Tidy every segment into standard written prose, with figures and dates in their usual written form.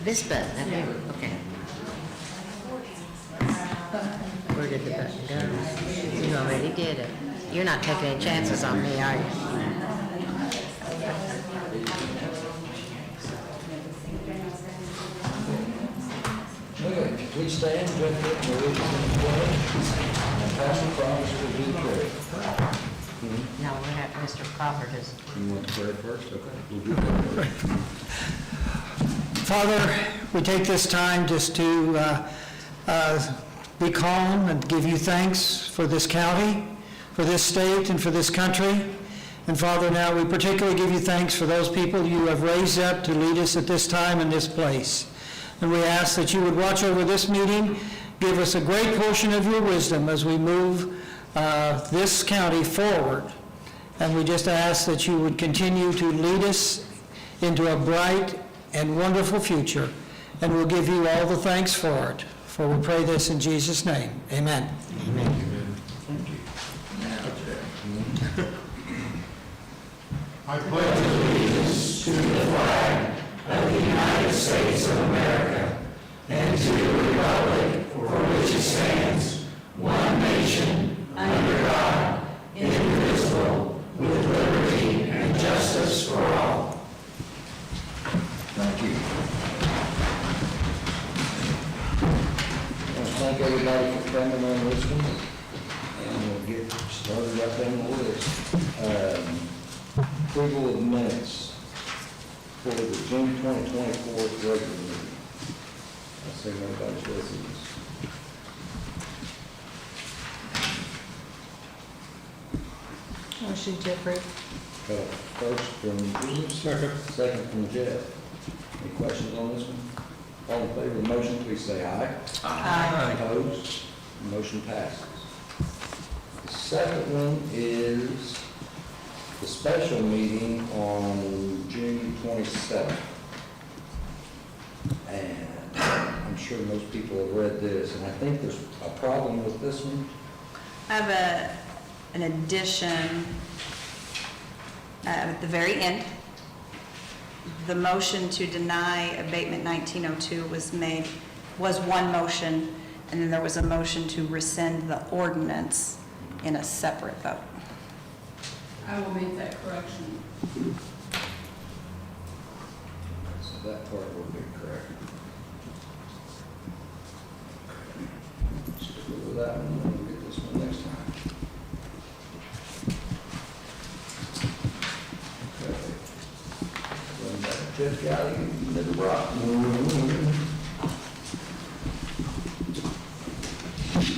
This button, okay. Okay. Where did the button go? You already did it. You're not taking any chances on me, are you? Okay, please stand, join me in the allegiance and pledge, and pass the promise to be carried. No, we'll have Mr. Crawford is. You want to pray first? Okay, we'll do that first. Father, we take this time just to be calm and give you thanks for this county, for this state, and for this country. And Father, now we particularly give you thanks for those people you have raised up to lead us at this time in this place. And we ask that you would watch over this meeting, give us a great portion of your wisdom as we move this county forward. And we just ask that you would continue to lead us into a bright and wonderful future. And we'll give you all the thanks for it. For we pray this in Jesus' name. Amen. Amen. I pledge allegiance to the flag of the United States of America and to the republic for which it stands, one nation, under God, indivisible, with liberty and justice for all. Thank you. I want to thank everybody for coming on this one, and we'll get started right down the list. Approval of minutes for the June 2024 regular meeting. I see nobody's resumes. Motion to approve. Got a first from Bruce, second from Jeff. Any questions on this one? All in favor of the motion, please say aye. Aye. Opposed? Motion passes. The second one is the special meeting on June 27th. And I'm sure most people have read this, and I think there's a problem with this one. I have an addition at the very end. The motion to deny abatement 1902 was one motion, and then there was a motion to rescind the ordinance in a separate vote. I will make that correction. So that part will be correct. Stick with that one, and we'll get this one next time. Okay. Going back to Jeff Galley, Middle Rock.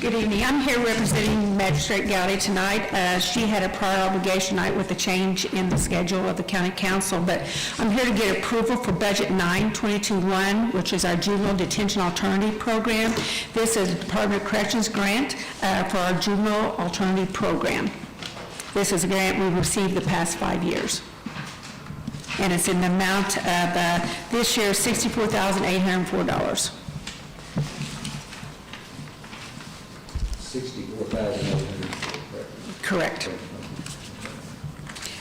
Good evening. I'm here representing Magistrate Gowdy tonight. She had a prior obligation night with the change in the schedule of the county council, but I'm here to get approval for budget 922-1, which is our juvenile detention alternative program. This is a Department of Corrections grant for our juvenile alternative program. This is a grant we've received the past 5 years. And it's in the amount of this year $64,804. 64,800. Correct.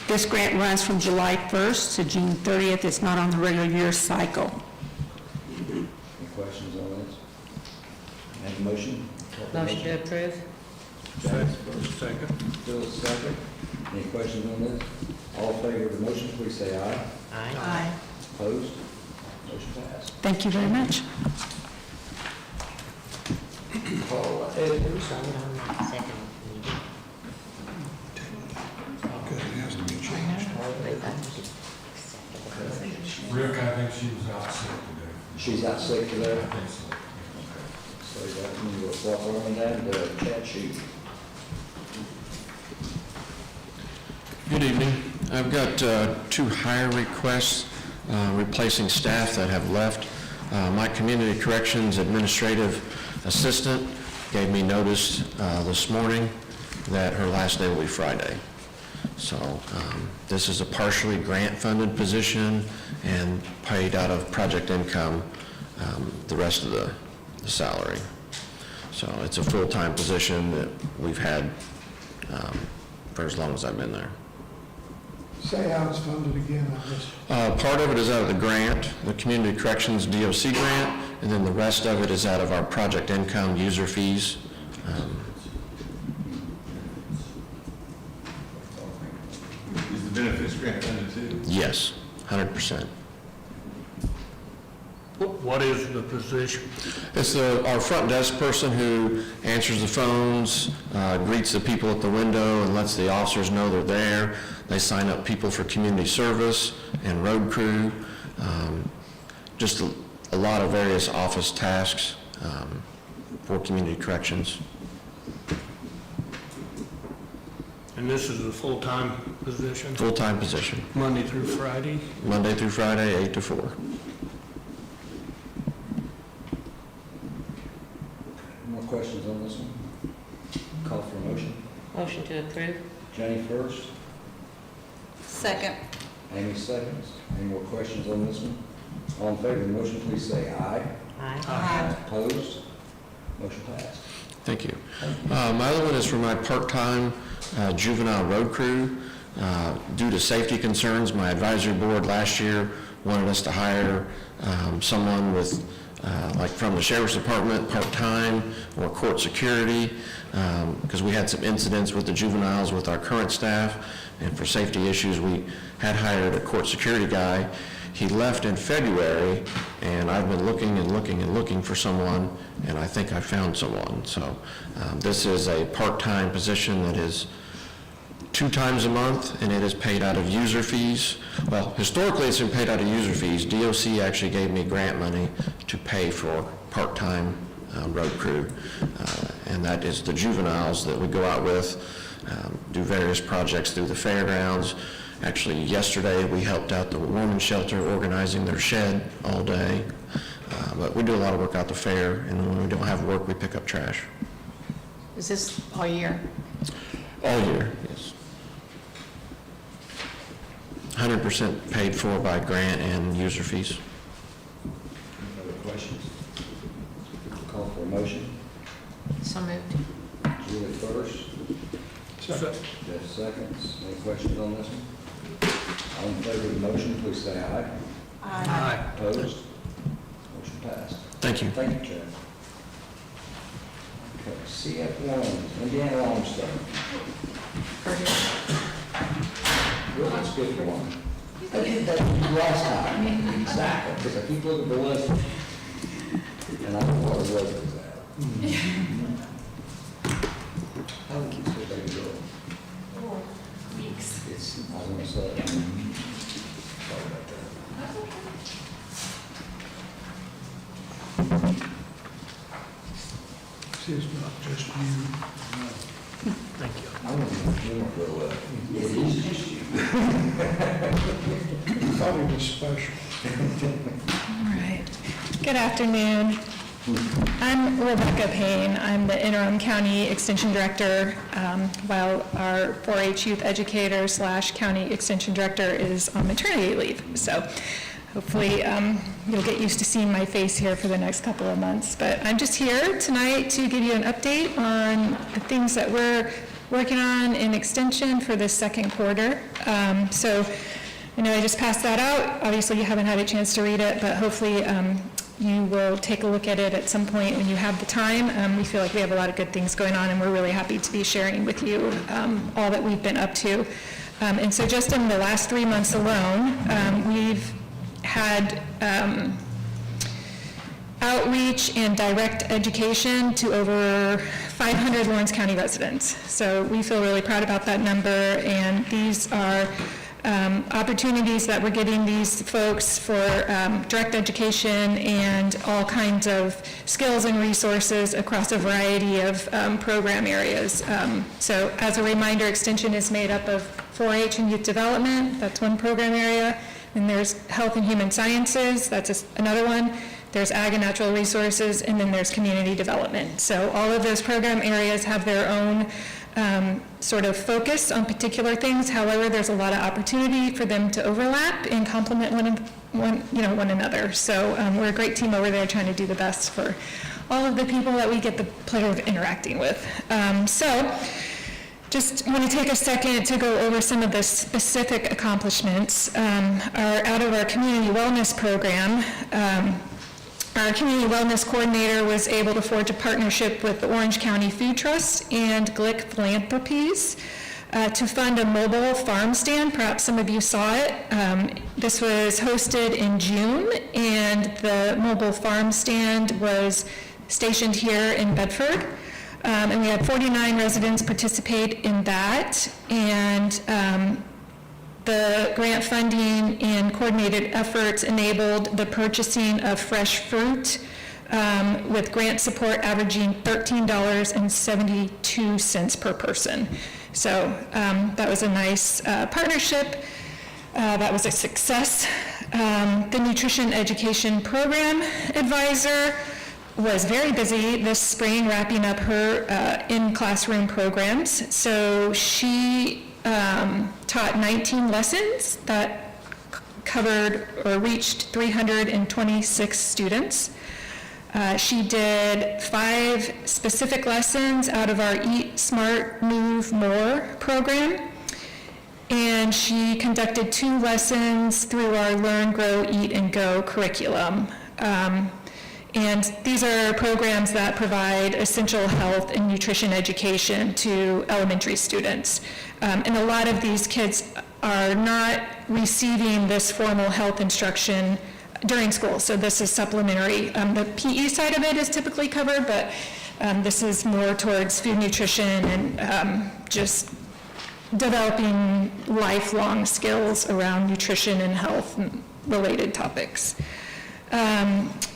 This grant runs from July 1st to June 30th. It's not on the regular year cycle. Any questions on this? Make a motion? Motion to approve? Second. Bill, second. Any questions on this? All in favor of the motion, please say aye. Aye. Opposed? Motion passed. Thank you very much. Paula Edwards. Vote on that second meeting. Because it has to be changed. Rick, I think she was out sick today. She's out sick today. I think so. So that means we'll swap on down to chat sheet. Good evening. I've got two hire requests replacing staff that have left. My community corrections administrative assistant gave me notice this morning that her last day will be Friday. So this is a partially grant-funded position and paid out of project income, the rest of the salary. So it's a full-time position that we've had for as long as I've been there. Say how it's funded again, I missed. Part of it is out of the grant, the Community Corrections DOC grant, and then the rest of it is out of our project income user fees. Is the benefits grant funded too? Yes, 100%. What is the position? It's our front desk person who answers the phones, greets the people at the window and lets the officers know they're there. They sign up people for community service and road crew, just a lot of various office tasks for community corrections. And this is a full-time position, Full-time position, Monday through Friday? Monday through Friday, 8 to 4. More questions on this one? Call for a motion. Motion to approve? Jenny first, Second. Amy seconds. Any more questions on this one? All in favor of the motion, please say aye. Aye. Opposed? Motion passed. Thank you. My other one is for my part-time juvenile road crew. Due to safety concerns, my advisory board last year wanted us to hire someone with, like from the sheriff's department, part-time, or court security, because we had some incidents with the juveniles with our current staff, and for safety issues, we had hired a court security guy. He left in February, and I've been looking and looking and looking for someone, and I think I found someone. So this is a part-time position that is 2 times a month, and it is paid out of user fees. Well, historically, it's been paid out of user fees. DOC actually gave me grant money to pay for part-time road crew, and that is the juveniles that we go out with, do various projects through the fairgrounds. Actually, yesterday, we helped out the women's shelter organizing their shed all day. But we do a lot of work out the fair, and when we don't have work, we pick up trash. Is this all year? All year, yes. 100% paid for by grant and user fees. Any other questions? Call for a motion. So moved. Julie first, Jeff seconds. Any questions on this one? All in favor of the motion, please say aye. Aye. Opposed? Motion passed. Thank you. Thank you, Chad. Okay, CF1, Indiana Longstone. Well, that's a good one. I did that last time. Exactly, because I keep looking for the list. And I don't know what the list is at. How long is it going to go? 4 weeks. It's, I was going to say. Sorry about that. See, it's not just you. Thank you. I want to go, it is just you. Thought it was special. All right. Good afternoon. I'm Rebecca Payne. I'm the interim county extension director, while our 4-H youth educator / county extension director is on maternity leave. So hopefully you'll get used to seeing my face here for the next couple of months. But I'm just here tonight to give you an update on the things that we're working on in extension for the second quarter. So I know I just passed that out. Obviously, you haven't had a chance to read it, but hopefully you will take a look at it at some point when you have the time. We feel like we have a lot of good things going on, and we're really happy to be sharing with you all that we've been up to. And so just in the last 3 months alone, we've had outreach and direct education to over 500 Lawrence County residents. So we feel really proud about that number, and these are opportunities that we're getting these folks for direct education and all kinds of skills and resources across a variety of program areas. So as a reminder, Extension is made up of 4-H and youth development. That's one program area. And there's health and human sciences. That's another one. There's ag and natural resources, and then there's community development. So all of those program areas have their own sort of focus on particular things. However, there's a lot of opportunity for them to overlap and complement one another. So we're a great team over there trying to do the best for all of the people that we get the pleasure of interacting with. So Just want to take a second to go over some of the specific accomplishments. Out of our community wellness program, our community wellness coordinator was able to forge a partnership with the Orange County Food Trust and Glick Philanthropies to fund a mobile farm stand. Perhaps some of you saw it. This was hosted in June, and the mobile farm stand was stationed here in Bedford. And we had 49 residents participate in that, and the grant funding and coordinated efforts enabled the purchasing of fresh fruit with grant support averaging $13.72 per person. So that was a nice partnership. That was a success. The nutrition education program advisor was very busy this spring wrapping up her in-classroom programs. So she taught 19 lessons that covered or reached 326 students. She did 5 specific lessons out of our Eat Smart, Move More program. And she conducted 2 lessons through our Learn, Grow, Eat, and Go curriculum. And these are programs that provide essential health and nutrition education to elementary students. And a lot of these kids are not receiving this formal health instruction during school, so this is supplementary. The PE side of it is typically covered, but this is more towards food nutrition and just developing lifelong skills around nutrition and health and related topics.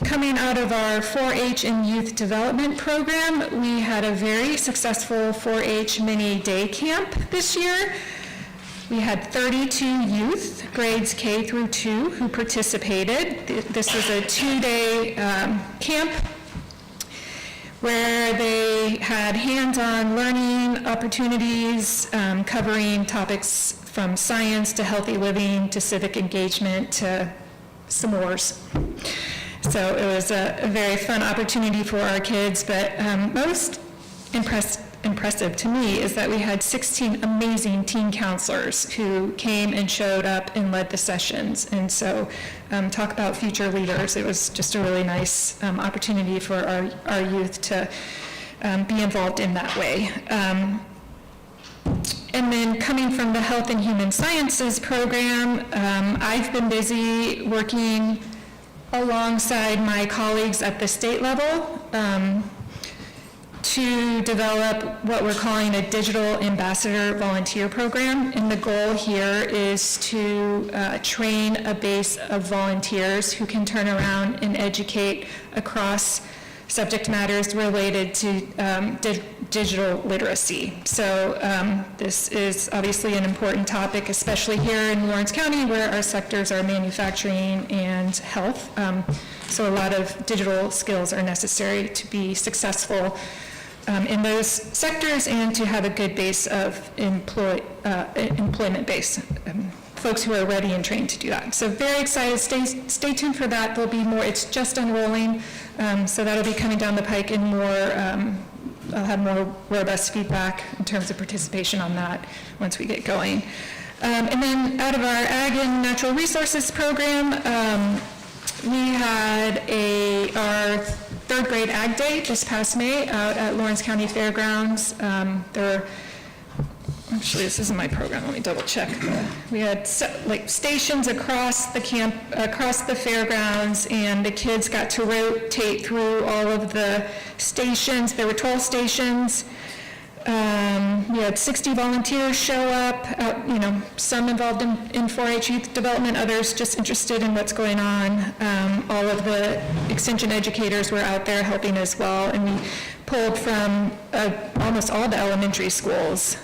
Coming out of our 4-H and youth development program, we had a very successful 4-H mini day camp this year. We had 32 youth, grades K through 2, who participated. This was a 2-day camp where they had hands-on learning opportunities covering topics from science to healthy living to civic engagement to s'mores. So it was a very fun opportunity for our kids, but most impressive to me is that we had 16 amazing teen counselors who came and showed up and led the sessions. And so talk about future leaders. It was just a really nice opportunity for our youth to be involved in that way. And then coming from the Health and Human Sciences program, I've been busy working alongside my colleagues at the state level to develop what we're calling a digital ambassador volunteer program. And the goal here is to train a base of volunteers who can turn around and educate across subject matters related to digital literacy. So this is obviously an important topic, especially here in Lawrence County, where our sectors are manufacturing and health. So a lot of digital skills are necessary to be successful in those sectors and to have a good base of employment base. Folks who are ready and trained to do that. So very excited. Stay tuned for that. There'll be more. It's just unrolling, so that'll be coming down the pike, and more. I'll have more robust feedback in terms of participation on that once we get going. And then out of our Ag and Natural Resources program, we had our 3rd grade Ag Day this past May out at Lawrence County Fairgrounds. Actually, this isn't my program. Let me double check. We had stations across the camp, across the fairgrounds, and the kids got to rotate through all of the stations. There were 12 stations. We had 60 volunteers show up. Some involved in 4-H youth development, others just interested in what's going on. All of the extension educators were out there helping as well, and we pulled from almost all the elementary schools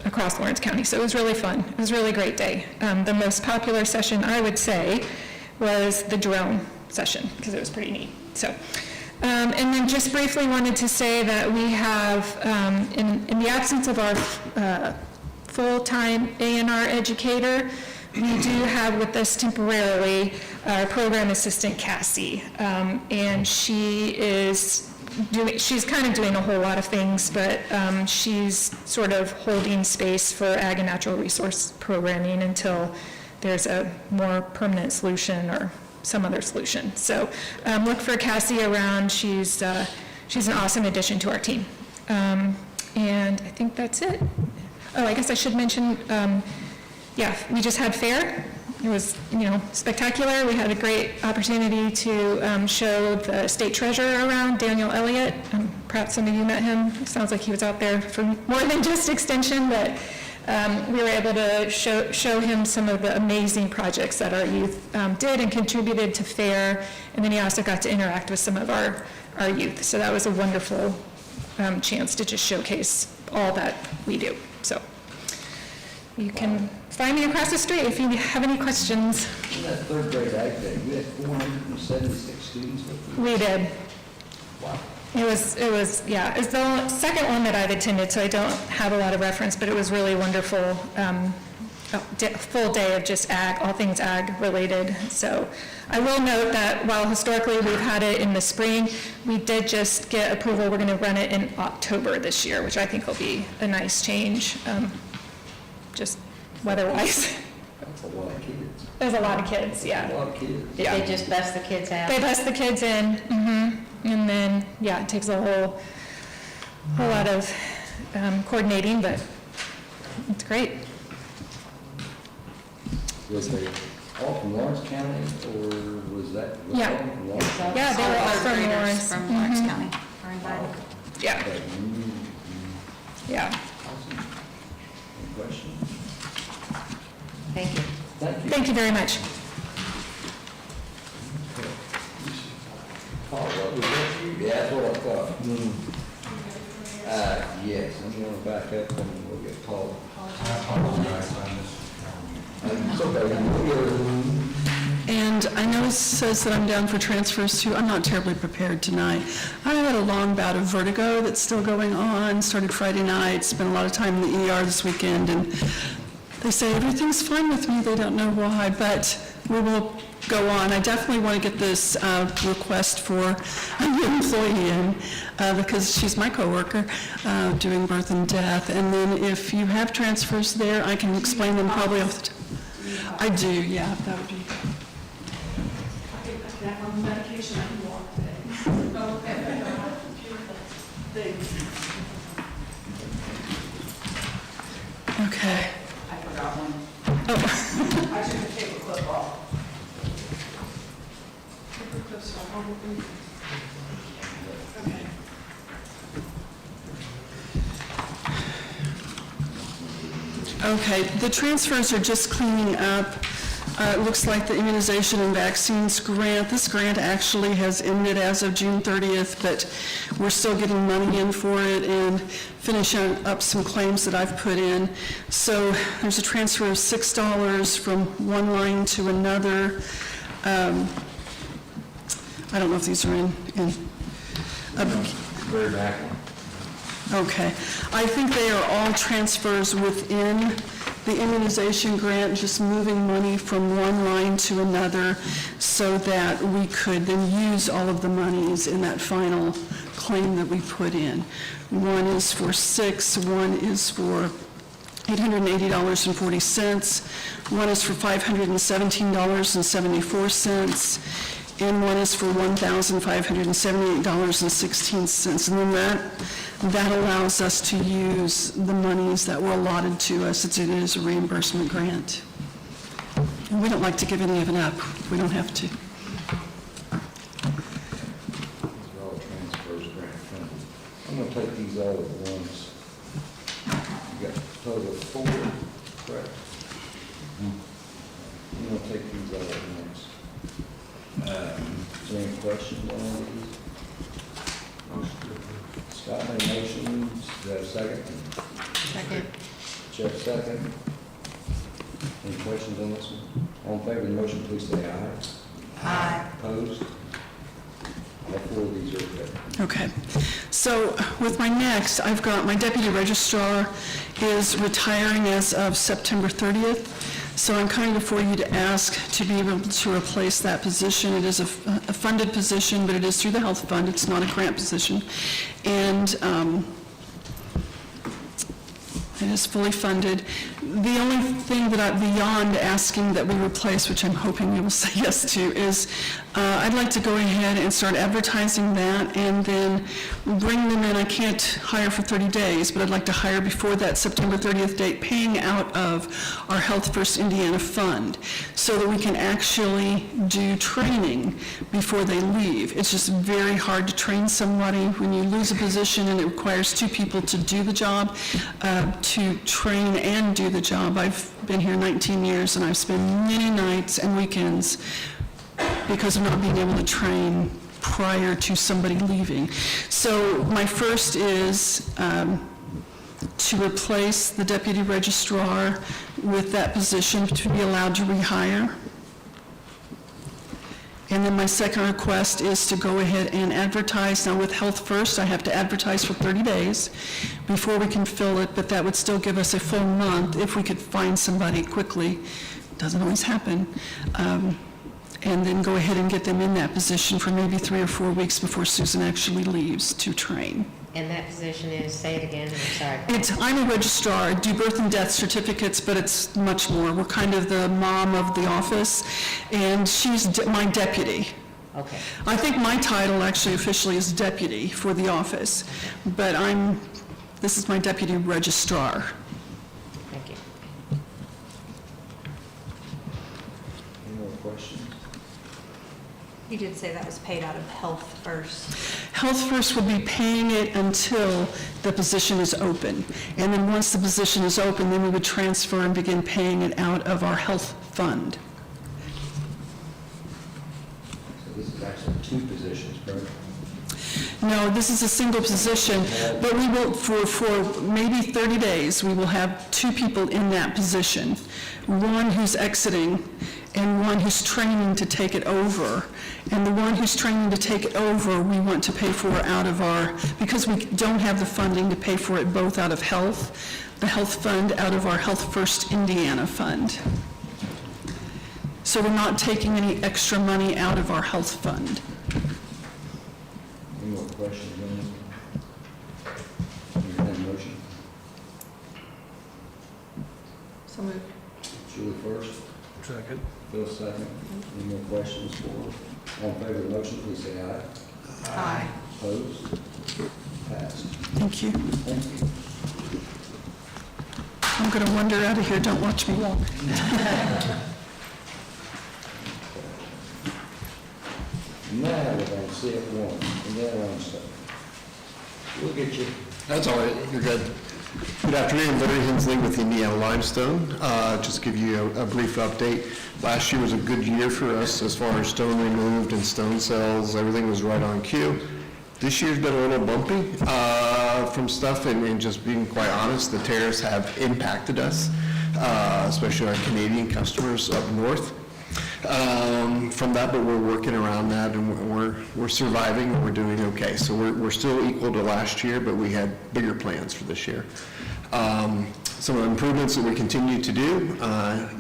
across Lawrence County. So it was really fun. It was a really great day. The most popular session, I would say, was the drone session, because it was pretty neat. So, and then just briefly wanted to say that we have, in the absence of our full-time A&R educator, we do have with us temporarily our program assistant, Cassie, and she is she's kind of doing a whole lot of things, but she's sort of holding space for ag and natural resource programming until there's a more permanent solution or some other solution. So look for Cassie around. She's an awesome addition to our team. And I think that's it. Oh, I guess I should mention, we just had fair. It was, spectacular. We had a great opportunity to show the state treasurer around, Daniel Elliott. Perhaps some of you met him. It sounds like he was out there for more than just extension, but we were able to show him some of the amazing projects that our youth did and contributed to fair. And then he also got to interact with some of our youth. So that was a wonderful chance to just showcase all that we do. So you can find me across the street if you have any questions. In that third grade ag day, we had 476 students with you. We did. Wow. It was it's the second one that I've attended, so I don't have a lot of reference, but it was really wonderful. A full day of just ag, all things ag related. So I will note that while historically we've had it in the spring, we did just get approval. We're going to run it in October this year, which I think will be a nice change, just weather-wise. That's a lot of kids. There's a lot of kids, yeah. A lot of kids. Did they just bust the kids out? They bust the kids in, and then, it takes a whole lot of coordinating, but it's great. Was they all from Lawrence County, or was that? Yeah. all from Lawrence? Yeah, they were all third from graders Lawrence. from Lawrence County are invited. Yeah, Okay. yeah. Awesome. Any questions? Thank you. Thank you. Thank you very much. Paul, what was that you? Yeah, that's what I thought. Yes, I'm gonna back up and we'll get Paul. I apologize, I missed It's okay. And I know it says that I'm down for transfers too. I'm not terribly prepared tonight. I had a long bout of vertigo that's still going on, started Friday night, spent a lot of time in the ER this weekend, and they say everything's fine with me. They don't know why, but we will go on. I definitely want to get this request for a new employee in because she's my coworker doing birth and death. And then if you have transfers there, I can explain them probably off the top. I do, yeah, that would be. Okay. I forgot one. Oh. I should have taken a clip off. Okay, the transfers are just cleaning up. It looks like the immunization and vaccines grant. This grant actually has ended as of June 30th, but we're still getting money in for it and finishing up some claims that I've put in. So there's a transfer of $6 from one line to another. I don't know if these are in. Very back one. Okay. I think they are all transfers within the immunization grant, just moving money from one line to another so that we could then use all of the monies in that final claim that we put in. One is for 6, one is for $880.40, one is for $517.74, and one is for $1,578.16. And then that allows us to use the monies that were allotted to us. It is a reimbursement grant. And we don't like to give any of it up. We don't have to. These are all transfers grant funded. I'm gonna take these all at once. You got a total of 4, correct? I'm gonna take these all at once. Is there any questions on these? Scott made motions, do I have a second? Second. Jeff, second. Any questions on this one? All in favor of the motion, please say aye. Aye. Opposed? All 4 of these are okay. Okay. So with my next, I've got my deputy registrar is retiring as of September 30th. So I'm coming before you to ask to be able to replace that position. It is a funded position, but it is through the health fund. It's not a grant position. And it is fully funded. The only thing that beyond asking that we replace, which I'm hoping you will say yes to, is I'd like to go ahead and start advertising that and then bring them in. I can't hire for 30 days, but I'd like to hire before that September 30th date, paying out of our Health First Indiana Fund so that we can actually do training before they leave. It's just very hard to train somebody when you lose a position and it requires 2 people to do the job, to train and do the job. I've been here 19 years and I've spent many nights and weekends because of not being able to train prior to somebody leaving. So my first is to replace the deputy registrar with that position to be allowed to rehire. And then my second request is to go ahead and advertise. Now with Health First, I have to advertise for 30 days before we can fill it, but that would still give us a full month if we could find somebody quickly. Doesn't always happen. And then go ahead and get them in that position for maybe 3 or 4 weeks before Susan actually leaves to train. And that position is, say it again, I'm sorry. I'm a registrar. I do birth and death certificates, but it's much more. We're kind of the mom of the office, and she's my deputy. Okay. I think my title actually officially is deputy for the office, but this is my deputy registrar. Thank you. Any more questions? You did say that was paid out of Health First. Health First would be paying it until the position is open. And then once the position is open, then we would transfer and begin paying it out of our health fund. So this is actually 2 positions, correct? No, this is a single position, but we will, for maybe 30 days, we will have 2 people in that position. One who's exiting and one who's training to take it over. And the one who's training to take it over, we want to pay for out of our, because we don't have the funding to pay for it both out of the health fund, out of our Health First Indiana Fund. So we're not taking any extra money out of our health fund. Any more questions, Entertain a motion. So moved. Julie first, Second. Phil second. Any more questions for her? All in favor of the motion, please say aye. Aye. Opposed? Passed. Thank you. Thank you. I'm going to wander out of here, don't watch me walk. Now we're going to CF1, and then on stuff. We'll get you. That's all right, you're good. Good afternoon, Larry Hensley with Indiana Limestone. Just give you a brief update. Last year was a good year for us as far as stone removed and stone cells. Everything was right on cue. This year's been a little bumpy from stuff, and just being quite honest, the tariffs have impacted us, especially our Canadian customers up north. From that, but we're working around that, and we're surviving, and we're doing okay. So we're still equal to last year, but we had bigger plans for this year. Some of the improvements that we continue to do,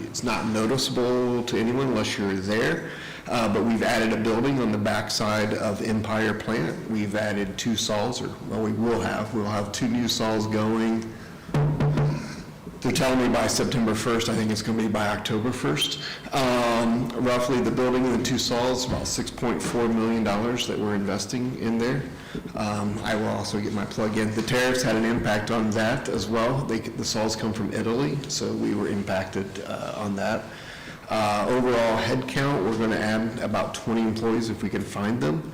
it's not noticeable to anyone unless you're there, but we've added a building on the backside of Empire Plant. We've added 2 saws, we'll have 2 new saws going. They're telling me by September 1st. I think it's going to be by October 1st. Roughly, the building and the 2 saws, about $6.4 million that we're investing in there. I will also get my plug in. The tariffs had an impact on that as well. The saws come from Italy, so we were impacted on that. Overall head count, we're going to add about 20 employees if we can find them.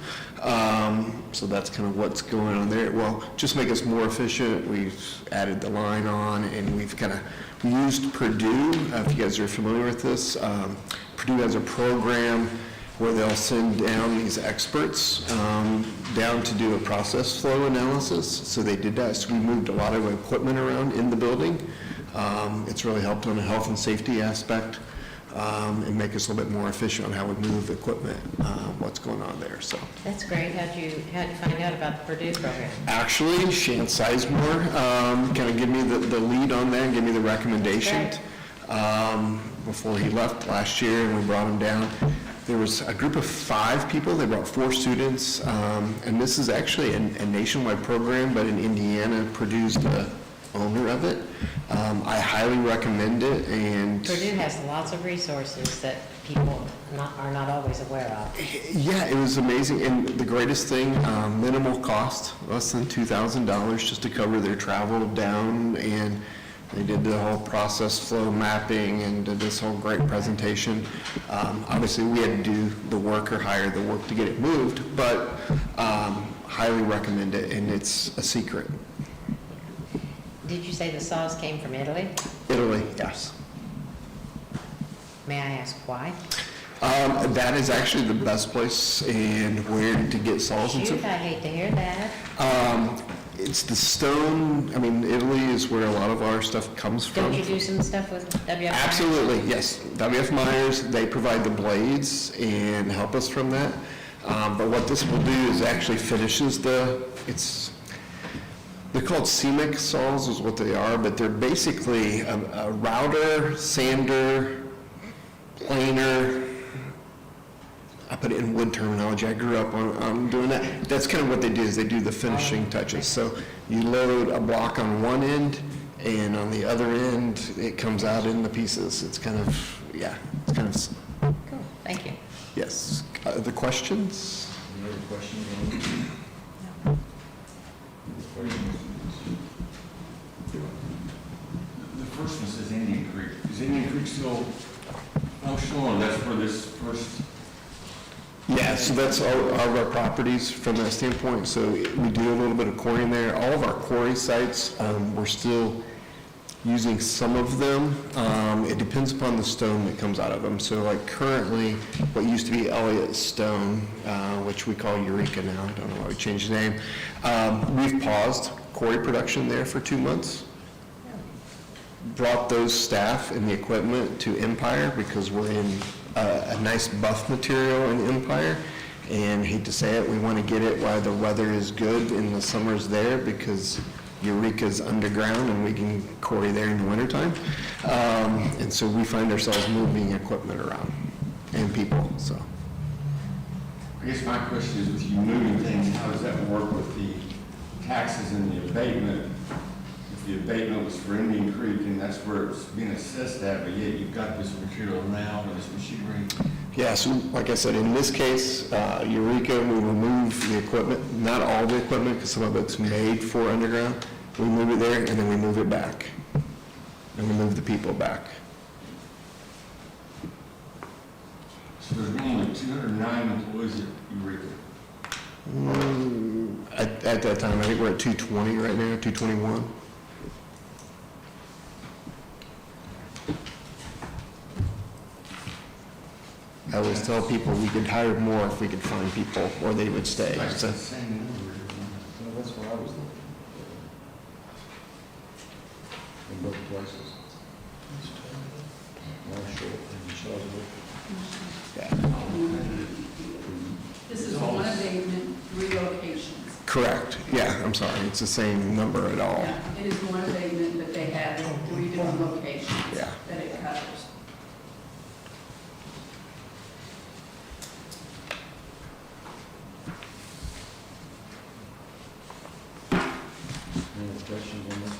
So that's kind of what's going on there. Well, just make us more efficient. We've added the line on, and we used Purdue, if you guys are familiar with this. Purdue has a program where they'll send down these experts down to do a process flow analysis. So they did that. So we moved a lot of equipment around in the building. It's really helped on the health and safety aspect. And make us a little bit more efficient on how we move equipment, what's going on there. So That's great. How'd you find out about the Purdue program? actually, Shant Sizemore kind of gave me the lead on that and gave me the recommendation before he left last year, and we brought him down. There was a group of 5 people, they brought 4 students, and this is actually a nationwide program, but in Indiana, Purdue's the owner of it. I highly recommend it, and... Purdue has lots of resources that people are not always aware of. Yeah, it was amazing, and the greatest thing, minimal cost, less than $2,000 just to cover their travel down, and they did the whole process flow mapping and did this whole great presentation. Obviously, we had to do the work or hire the work to get it moved, but highly recommend it, and it's a secret. Did you say the saws came from Italy? Italy, yes. May I ask why? That is actually the best place and where to get saws and Shoot, stuff. I hate to hear that. It's the stone, I mean, Italy is where a lot of our stuff comes from. Don't you do some stuff with WF? Absolutely, yes. WF Myers, they provide the blades and help us from that. But what this will do is actually finishes they're called CEMEX saws is what they are, but they're basically a router, sander, planer. I put it in wood terminology. I grew up on doing that. That's kind of what they do, is they do the finishing touches. So you load a block on one end, and on the other end, it comes out in the pieces. It's kind of, yeah, it's kind of, Cool, thank you. yes. The questions? Any other questions on The first one says Indian Creek. Is Indian Creek still functional, or that's for this first? Yeah, so that's all of our properties from that standpoint. So we do a little bit of quarrying there. All of our quarry sites, we're still using some of them. It depends upon the stone that comes out of them. So like currently, what used to be Elliott Stone, which we call Eureka now, I don't know why we changed the name, we've paused quarry production there for 2 months. Brought those staff and the equipment to Empire because we're in a nice buff material in Empire. And hate to say it, we want to get it while the weather is good and the summer's there because Eureka's underground and we can quarry there in the wintertime. And so we find ourselves moving equipment around and people, so. I guess my question is, with you moving things, how does that work with the taxes and the abatement? If the abatement was for Indian Creek and that's where it's being assessed at, but yet you've got this material now or this machinery? Yeah, so like I said, in this case, Eureka, we remove the equipment, not all the equipment, because some of it's made for underground. We move it there, and then we move it back. And we move the people back. So there's only 209 employees at Eureka. At that time, I think we're at 220 right now, 221. I always tell people we could hire more if we could find people, or they would stay. That's So- the same number. No, that's what I was looking for. In both places. North Shore and Charlotte. This is one abatement, 3 locations. Correct, yeah, I'm sorry, it's the same number at all. Yeah, it is one abatement, but they have 3 different locations Yeah. that it covers. Any other questions on this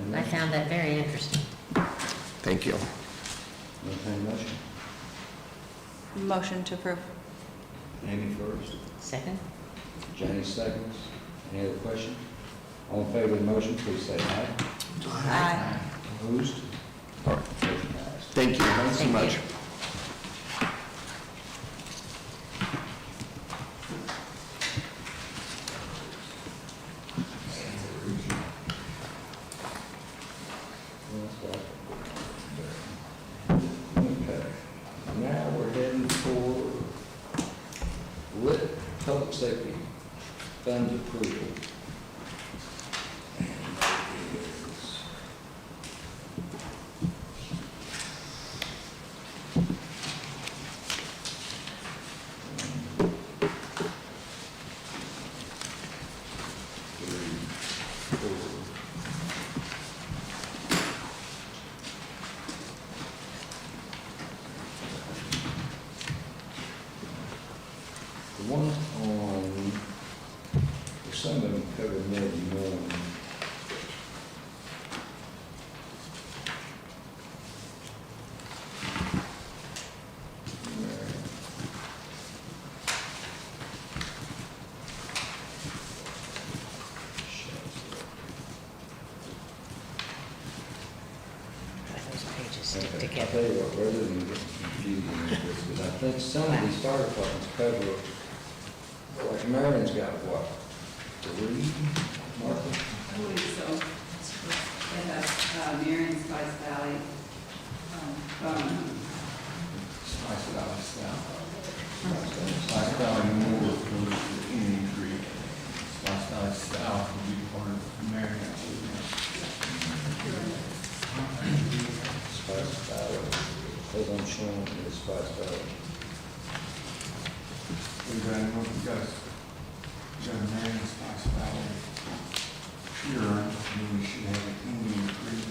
one? I found that very interesting. Thank you. Entertained motion. Motion to approve. Amy first, Second? Janice seconds. Any other questions? All in favor of the motion, please say aye. Aye. Opposed? All right, Motion passed. thank you, thanks so Thank much. you. Okay, now we're heading for lit public safety fund approval. And it is one on, some of them cover more than one. Those pages stick Okay, I'll together. tell you what, rather than getting confusing with this, because I think some of these fire departments cover, like Marion's got what? 3, Martha? I believe so. They have Marion, Spice Valley, Spice Valley South. Spice Valley North goes to Indian Creek. Spice Valley South would be part of Marion. Spice Valley, hold on, Sean, it's Spice Valley. We've got, you got Marion, Spice Valley, Huron, and then we should have Indian Creek.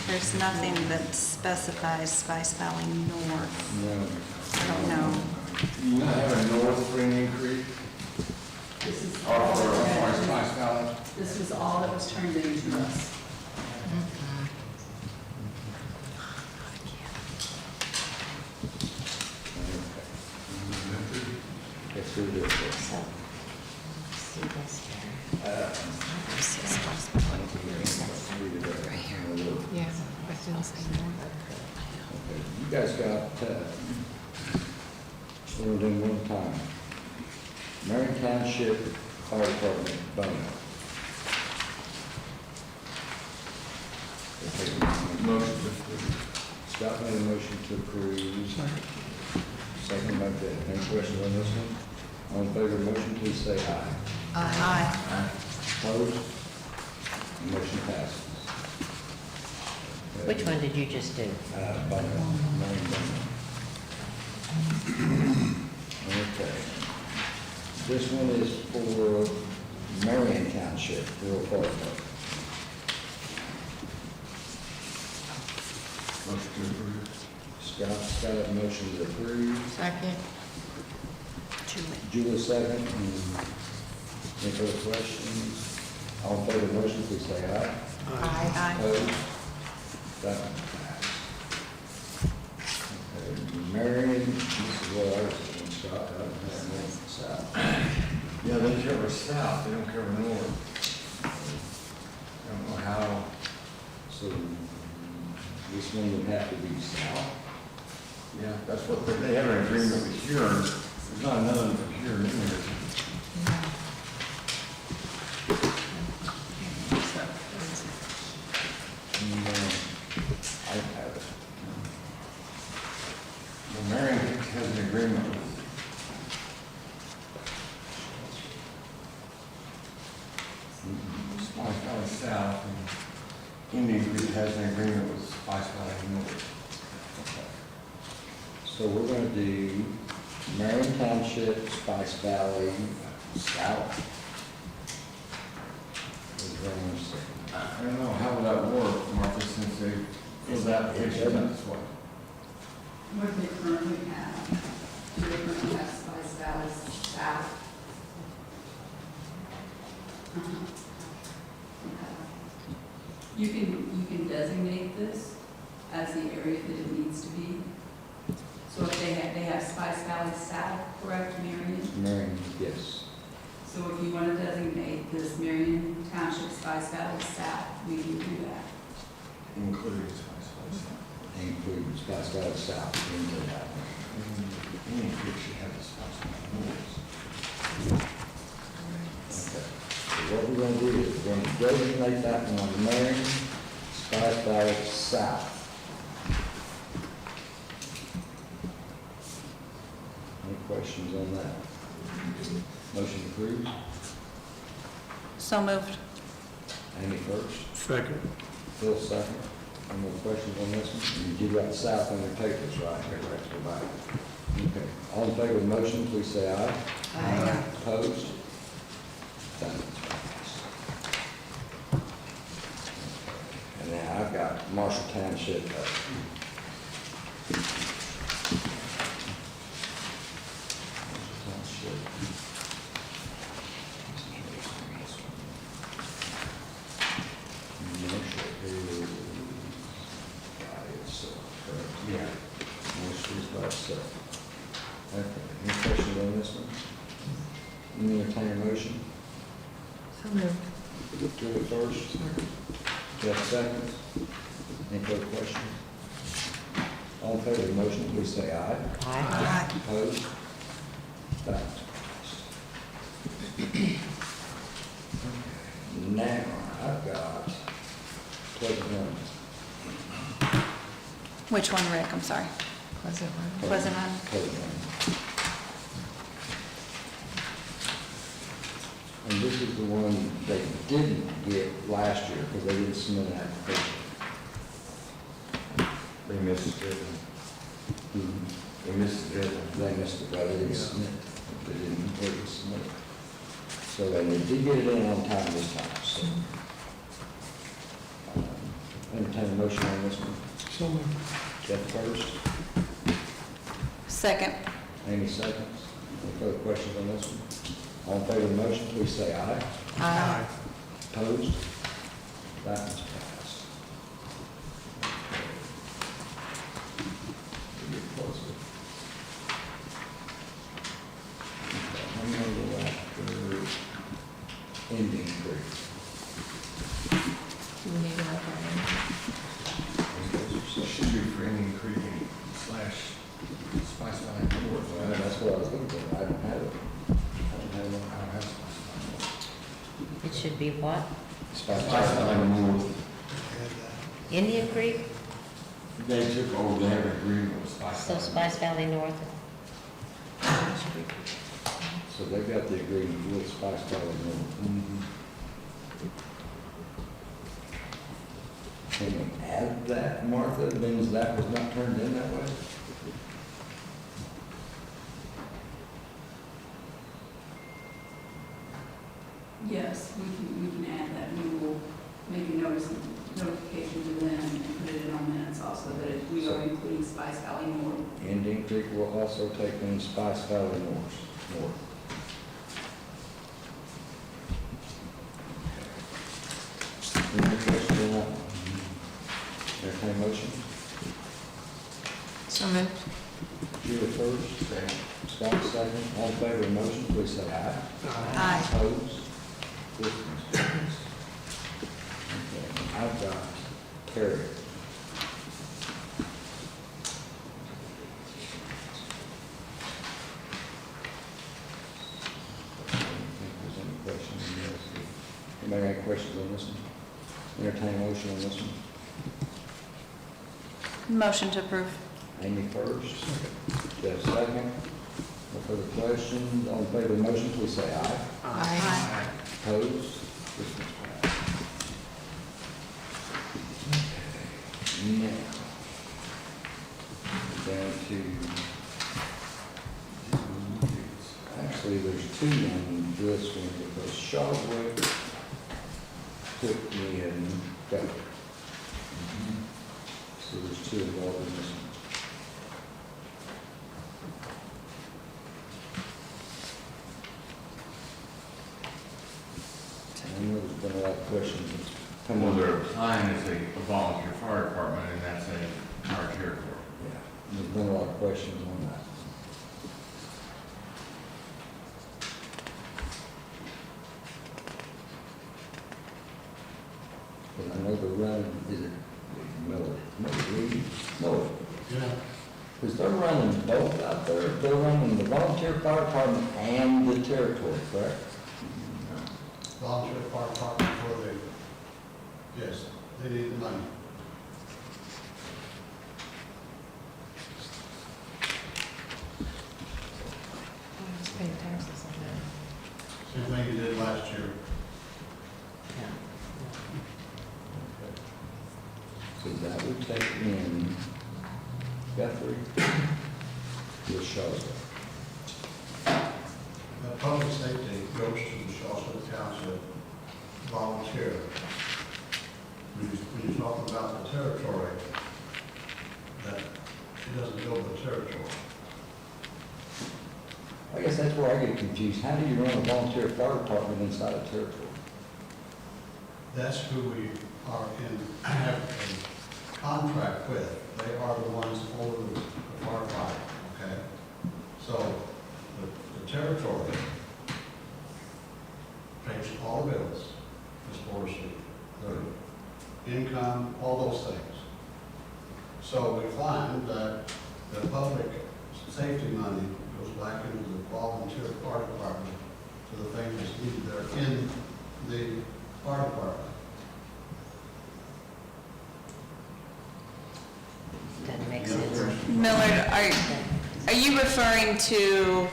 There's nothing that specifies Spice Valley North. No. I don't know. You have a north for Indian Creek? This is Or all, for Spice Valley? this was all that was turned into us. Let's do this. So, see this here? This is supposed to be right here. Yeah, I feel the same way. Okay, you guys got, we're doing one time. Marion Township Fire Department bonus. Motion to approve. Scott made a motion to approve. Second by Beth. Any questions on this one? All in favor of the motion, please say aye. Aye. Opposed? Motion passes. Which one did you just do? Bonus, Marion bonus. Okay. This one is for Marion Township, Rural Fire Department. Motion to approve. Scott's got a motion to approve. Second. Julie second. Any further questions? All in favor of the motion, please say aye. Aye. Opposed? That one passed. Okay, Marion, this is what I was thinking, Scott, I don't have north and south. Yeah, they cover south, they don't cover north. I don't know how, So this one would have to be south. yeah, that's what, they have an agreement with Huron. There's not another one for Huron in there. And, I have it. Well, Marion has an agreement with Spice Valley South, and Indian Creek has an agreement with Spice Valley North. So we're gonna do Marion Township, Spice Valley, south. Is what I'm gonna say. I don't know, how would that work, Martha, since they filled that picture this way? What they currently have, do they currently have Spice Valley South? You can designate this as the area that it needs to be. So if they have Spice Valley South, correct, Marion? Marion, yes. So if you want to designate this Marion Township Spice Valley South, we can do that. Including Spice Valley South. Include Spice Valley south into that. Indian Creek should have a Spice Valley North. Okay. So what we're gonna do is we're gonna designate that one on Marion, Spice Valley south. Any questions on that? Motion approved. So moved. Amy first, Second. Phil second. Any more questions on this one? You got south on your papers, right? Here, let's go back. Okay. All in favor of the motion, please say aye. Aye. Opposed? That one's passed. And now I've got Marshall Township up. Marshall Township. Any entertain a motion? So moved. Julie first. Jeff seconds. Any further questions? All in favor of the motion, please say aye. Aye. Opposed? That is passed. Now, I've got Pleasant Run. Which one, Rick? I'm sorry. Pleasant Run. Pleasant Run? Pleasant Run. And this is the one they didn't get last year because they didn't submit an application. They missed it. They missed it. They missed it, but they didn't submit. They didn't completely submit. So they did get it in on time this time, so. Entertain a motion on this one. So moved. Jeff first, Second. Amy seconds. Any further questions on this one? All in favor of the motion, please say aye. Aye. Opposed? That one's passed. Get closer. Okay, I'm gonna go after Indian Creek. Do we need to write that in? It should be for Indian Creek and / Spice Valley North. That's what I was looking for. I don't have it. I don't have it. I don't have Spice Valley. It should be what? Spice Spice Valley. Valley North. Indian Creek? They took over, they have an agreement with Spice So Valley. Spice Valley North? So they've got the agreement with Spice Valley North. Can we add that, Martha, means that was not turned in that way? Yes, we can add that. We will make a notification to them and put it in our minutes also that we are including Spice Valley North. Indian Creek will also take in Spice Valley North. Any questions on that? Entertain a motion? So moved. Julie first, Scott second. All in favor of the motion, please say aye. Aye. Opposed? This one's passed. Okay, I've got Terry. I don't think there's any questions on this. Anybody got any questions on this one? Entertain a motion on this one. Motion to approve. Amy first. Jeff second. No further questions. All in favor of the motion, please say aye. Aye. Opposed? This one's passed. Okay. Now, down to, actually, there's two on this one because Shawwick took me and Guthrie. So there's two involved in this one. I know there's been a lot of questions that's come Well, on. they're applying as a volunteer fire department, and that's our territory. Yeah, there's been a lot of questions on that. But I know the run, is it Miller? Yeah. Because they're running both out there, they're running the volunteer fire department and the territory, correct? Volunteer fire department for the, yes, they need the money. Pay taxes on that. Same thing you did last year. So that would take in Guthrie with Shawsville. The public safety goes to the Shawsville Township volunteer. When you're talking about the territory, that it doesn't go with the territory. I guess that's where I get confused. How do you run a volunteer fire department inside a territory? That's who we are have a contract with. They are the ones over the firefighter, okay? So the territory pays all the bills as far as the income, all those things. So we find that the public safety money goes back into the volunteer fire department to the things that's needed there in the fire department. Doesn't make sense. Millard, are you referring to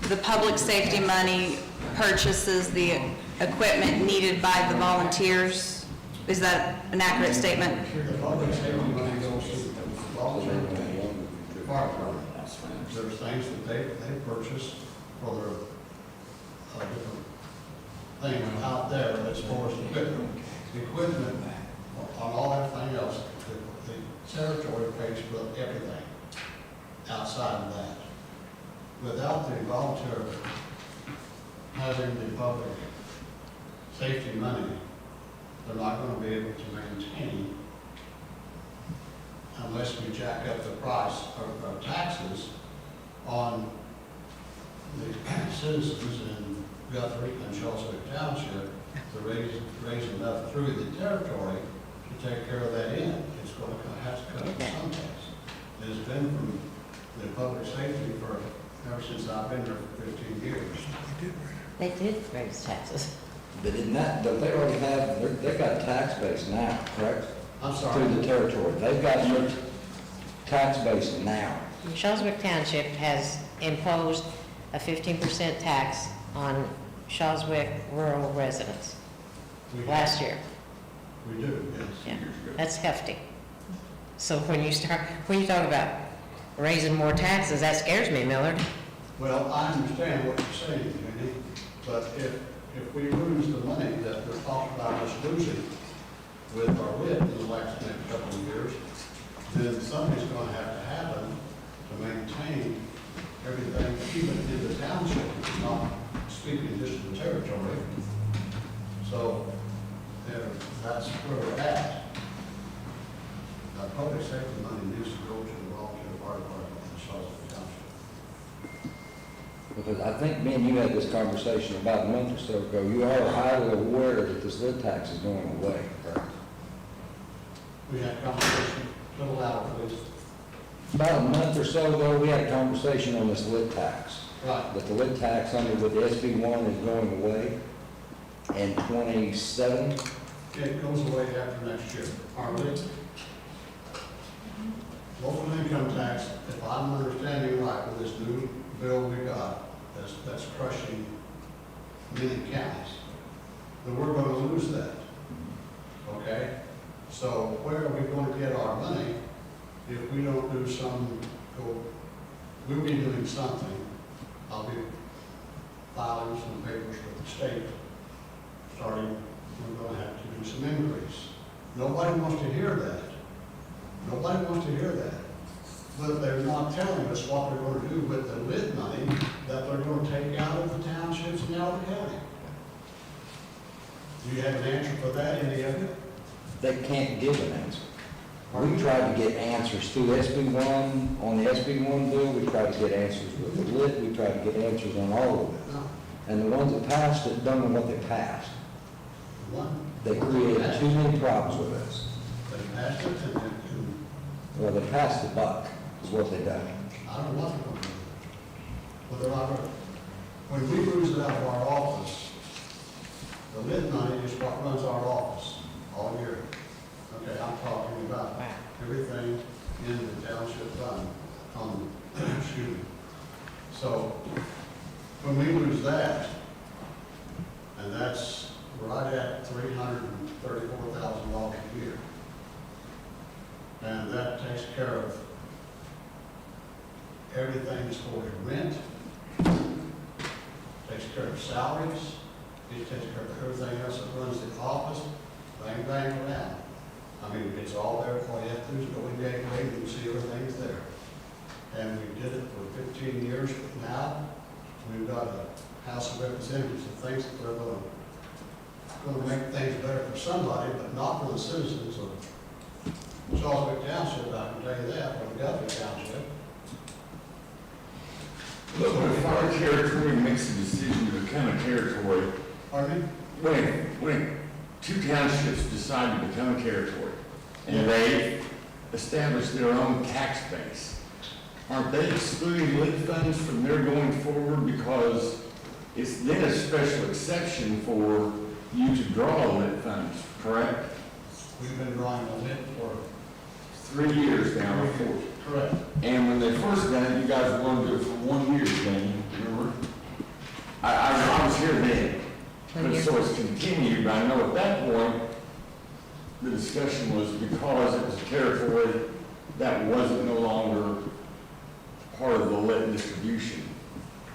the public safety money purchases the equipment needed by the volunteers? Is that an accurate statement? The public safety money goes to the volunteer fire department. There's things that they purchase for their different things out there as far as equipment, on all everything else. The territory pays for everything outside of that. Without the volunteer having the public safety money, they're not going to be able to maintain, unless we jack up the price of taxes on the citizens in Guthrie and Shawswick Township to raise enough through the territory to take care of that end. It's going to have to come from someplace. It's been from the public safety ever since I've been there for 15 years. They did raise taxes. But in that, don't they already have, they've got a tax base now, correct? I'm sorry. Through the territory. They've got their tax base now. Shawswick Township has imposed a 15% tax on Shawswick rural residents last year. We do, yes. Yeah, that's hefty. So when you talk about raising more taxes, that scares me, Millard. Well, I understand what you're saying, Jenny, but if we lose the money that we're talking about us losing with our WIT in the next couple of years, then something's going to have to happen to maintain everything, even in the township, not speaking just of the territory. So that's where we're at. Public safety money needs to go to the volunteer fire department in Shawswick Township. Because I think me and you had this conversation about a month or so ago. You are highly aware that this lid tax is going away, correct? We had a conversation, a little louder, please. About a month or so ago, we had a conversation on this lid tax. Right. That the lid tax under with the SB1 is going away in 27. It goes away after next year. Harley? Local income tax, if I'm understanding right with this new bill we got, that's crushing many counties, then we're going to lose that. Okay? So where are we going to get our money if we don't do we'll be doing something. I'll be filing some papers with the state, starting, we're going to have to do some increase. Nobody wants to hear that. Nobody wants to hear that. But they're not telling us what they're going to do with the lid money that they're going to take out of the townships and out of the county. Do you have an answer for that, any of you? They can't give an answer. We tried to get answers through SB1, on the SB1 bill, we tried to get answers with the lid, we tried to get answers on all of it. No. And the ones that passed it don't know what they passed. One. They created too many problems with us. They passed it and Well, they passed the buck, is what they done. I don't know what they're going to do. Well, they're not going to. When we lose it out of our office, the lid money is what runs our office all year. Okay, I'm talking about everything in the township fund, excuse me. So, when we lose that, and that's right at $334,000 a year, and that takes care of everything as far as rent, takes care of salaries, it takes care of everything else that runs the office, bang, bang, around. I mean, it's all there. All you have to do is go in the gateway and you see everything's there. And we did it for 15 years. Now, we've got a House of Representatives that thinks that they're going to make things better for somebody, but not for the citizens of Shawswick Township, I can tell you that, or Guthrie Township. Look, if our territory makes a decision to become a territory, Pardon me? When two townships decide to become a territory, and they establish their own tax base, aren't they excluding lit funds from their going forward because it's then a special exception for you to draw lit funds, correct? We've been drawing a lit for 3 years now, before. correct. And when they first done it, you guys wanted to do it for 1 year, Danny, remember? I was here then. But so it's continued, but I know at that point, the discussion was because it was a territory that wasn't no longer part of the lit distribution.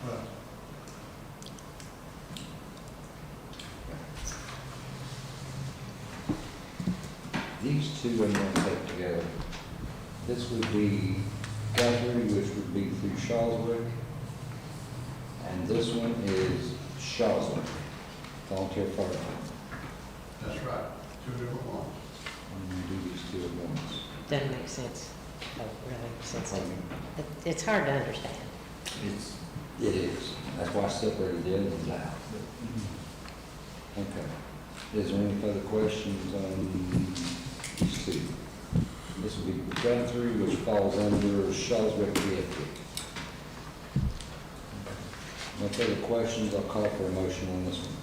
Correct. These two I'm going to take together. This would be Guthrie, which would be through Shawswick. And this one is Shawswick, volunteer fire department. That's right. Two different ones. I'm going to do these two at once. Doesn't make sense. Oh, really, since Pardon me? it's hard to understand. It is. That's why I separated the other ones out. Okay. Is there any further questions on these two? This will be Guthrie, which falls under Shawswick VFD. No further questions, I'll call for a motion on this one.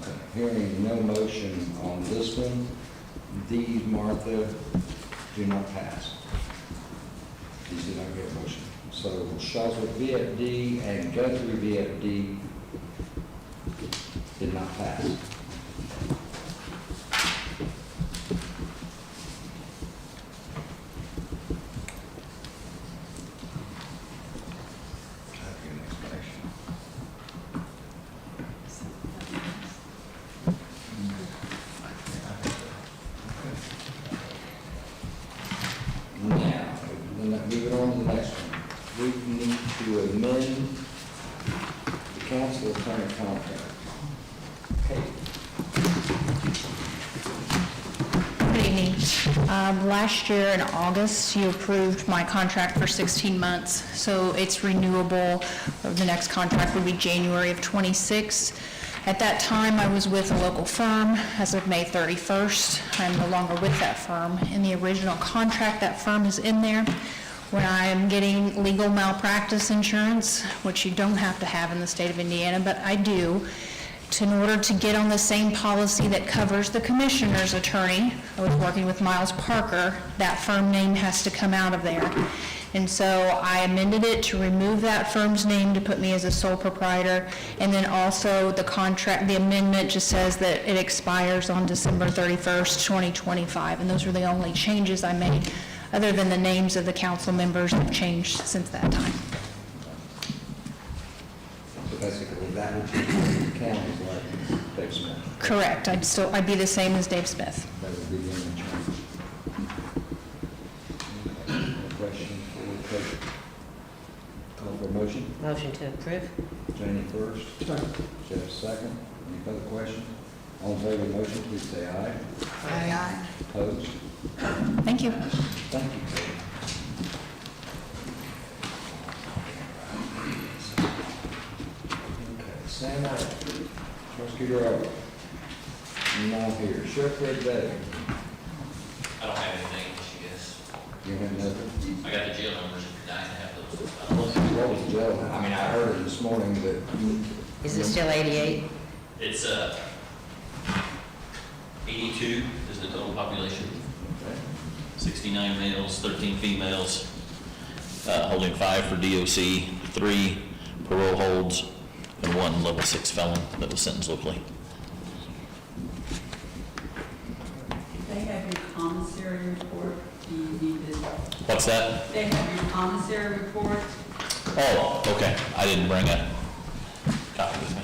Okay, hearing no motion on this one, these, Martha, do not pass. These did not get a motion. So Shawswick VFD and Guthrie VFD did not pass. Now, moving on to the next one. We need to amend the council attorney contract. Okay. Good evening. Last year in August, you approved my contract for 16 months, so it's renewable. The next contract would be January of '26. At that time, I was with a local firm. As of May 31st, I'm no longer with that firm. In the original contract, that firm is in there. When I am getting legal malpractice insurance, which you don't have to have in the state of Indiana, but I do, in order to get on the same policy that covers the commissioner's attorney, I was working with Miles Parker, that firm name has to come out of there. And so I amended it to remove that firm's name to put me as a sole proprietor. And then also the contract, the amendment just says that it expires on December 31st, 2025. And those are the only changes I made, other than the names of the council members have changed since that time. So basically, that would be the county's like Dave Smith. Correct. I'd be the same as Dave Smith. That would be the only change. Any questions for the treasurer? Call for a motion. Motion to approve? Janie first. Jeff second. Any further questions? All in favor of the motion, please say aye. Aye. Opposed? Thank you. Thank you. Okay, Sam Allen, prosecutor over. Not here. Sheriff Red Day. I don't have anything, I guess. You have nothing? I got the jail numbers if you're dying to have those. What was the jail? I mean, I heard it this morning that. Is it still 88? It's 82 is the total population. 69 males, 13 females, holding 5 for DOC, 3 parole holds, and 1 level 6 felon that was sentenced locally. They have your commissary report. Do you need this? What's that? They have your commissary report. Oh, okay. I didn't bring a copy with me.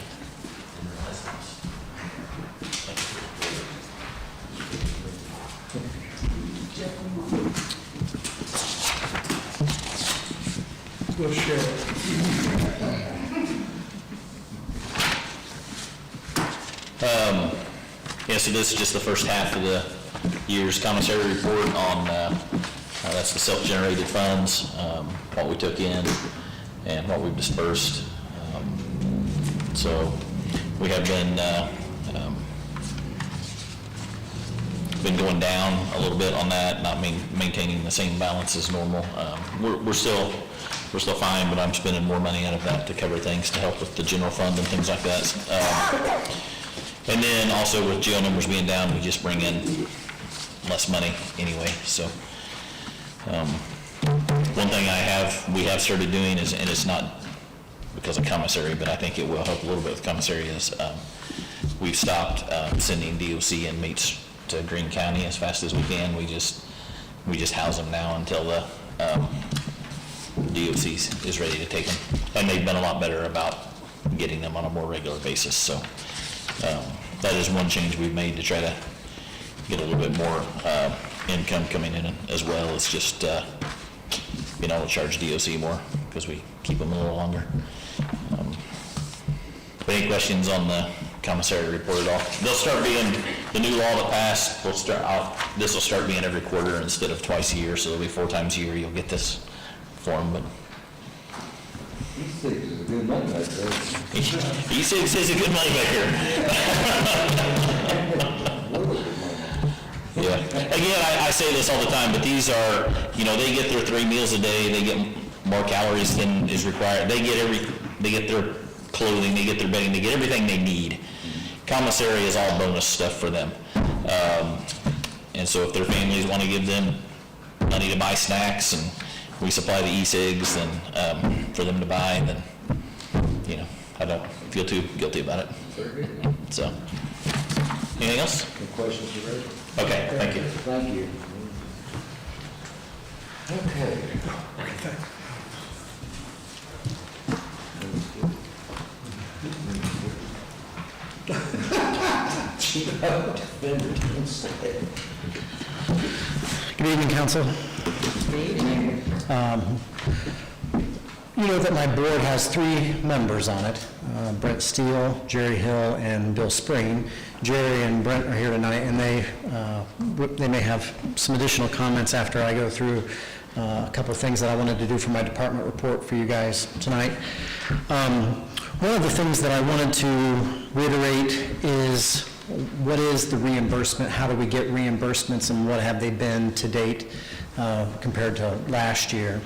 We'll share it. Yeah, so this is just the first half of the year's commissary report on That's the self-generated funds, what we took in and what we've dispersed. So we have been going down a little bit on that, not maintaining the same balance as normal. We're still fine, but I'm spending more money out of that to cover things to help with the general fund and things like that. And then also with jail numbers being down, we just bring in less money anyway. So one thing we have started doing is, and it's not because of commissary, but I think it will help a little bit with commissary, is we've stopped sending DOC inmates to Greene County as fast as we can. We just house them now until the DOC is ready to take them. And they've been a lot better about getting them on a more regular basis. So that is one change we've made to try to get a little bit more income coming in as well. It's just being able to charge DOC more because we keep them a little longer. But any questions on the commissary report at all? They'll start being, the new law that passed, this will start being every quarter instead of twice a year, so it'll be 4 times a year you'll get this form. But E6 is a good money maker. E6 is a good money maker. Yeah. Again, I say this all the time, but these are, they get their 3 meals a day, they get more calories than is required. They get their clothing, they get their bedding, they get everything they need. Commissary is all bonus stuff for them. And so if their families want to give them money to buy snacks and we supply the e-cigs then for them to buy, then, I don't feel too guilty about it. Very good. So, anything else? Any questions for Reggie? Okay, thank you. Thank you. Okay. Good evening, Council. You know that my board has 3 members on it, Brent Steele, Jerry Hill, and Bill Spring. Jerry and Brent are here tonight, and they may have some additional comments after I go through a couple of things that I wanted to do for my department report for you guys tonight. One of the things that I wanted to reiterate is what is the reimbursement? How do we get reimbursements, and what have they been to date compared to last year?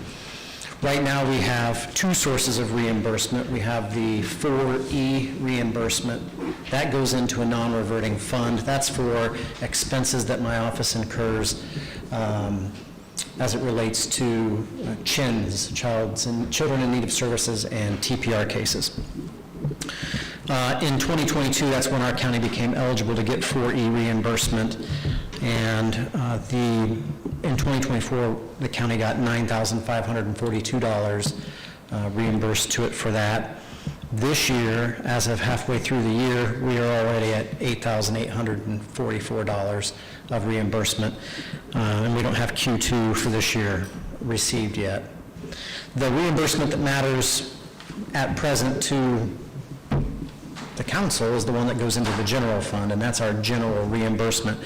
Right now, we have 2 sources of reimbursement. We have the 4E reimbursement. That goes into a non-reverting fund. That's for expenses that my office incurs as it relates to CHINs, Children in Need of Services, and TPR cases. In 2022, that's when our county became eligible to get 4E reimbursement, and in 2024, the county got $9,542 reimbursed to it for that. This year, as of halfway through the year, we are already at $8,844 of reimbursement, and we don't have Q2 for this year received yet. The reimbursement that matters at present to the council is the one that goes into the general fund, and that's our general reimbursement.